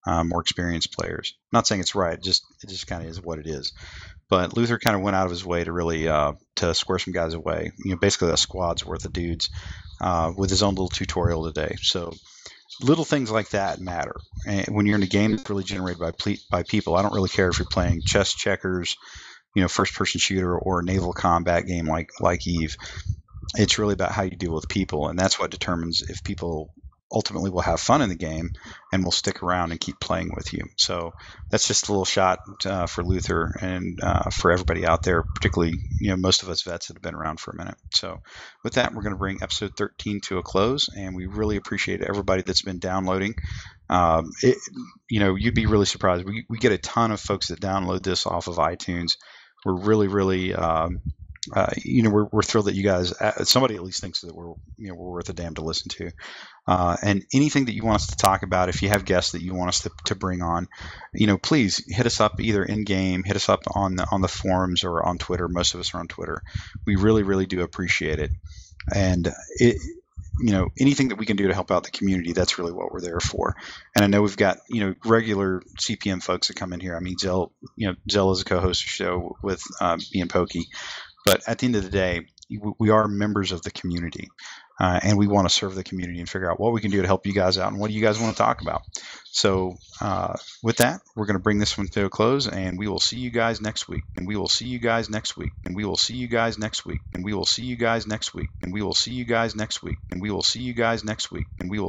more experienced players. Not saying it's right, it just kind of is what it is. But Luther kind of went out of his way to really to square some guys away. Basically a squad's worth of dudes with his own little tutorial today. So little things like that matter. And when you're in a game that's really generated by people, I don't really care if you're playing chess, checkers, first-person shooter, or a naval combat game like Eve. It's really about how you deal with people, and that's what determines if people ultimately will have fun in the game and will stick around and keep playing with you. So that's just a little shot for Luther and for everybody out there, particularly most of us vets that have been around for a minute. So with that, we're going to bring episode 13 to a close, and we really appreciate everybody that's been downloading. You'd be really surprised. We get a ton of folks that download this off of iTunes. We're really we're thrilled that you guys, somebody at least thinks that we're worth a damn to listen to. And anything that you want us to talk about, if you have guests that you want us to bring on, please hit us up either in game, hit us up on the forums or on Twitter. Most of us are on Twitter. We really do appreciate it. And anything that we can do to help out the community, that's really what we're there for. And I know we've got, regular CPM folks that come in here. I mean, Zell is a co-host of the show with me and Pokey. But at the end of the day, we are members of the community, and we want to serve the community and figure out what we can do to help you guys out and what do you guys want to talk about. So with that, we're going to bring this one to a close, and we will see you guys next week. And we will see you guys next week. And we will see you guys next week. And we will see you guys next week. And we will see you guys next week. And we will see you guys next week. And we will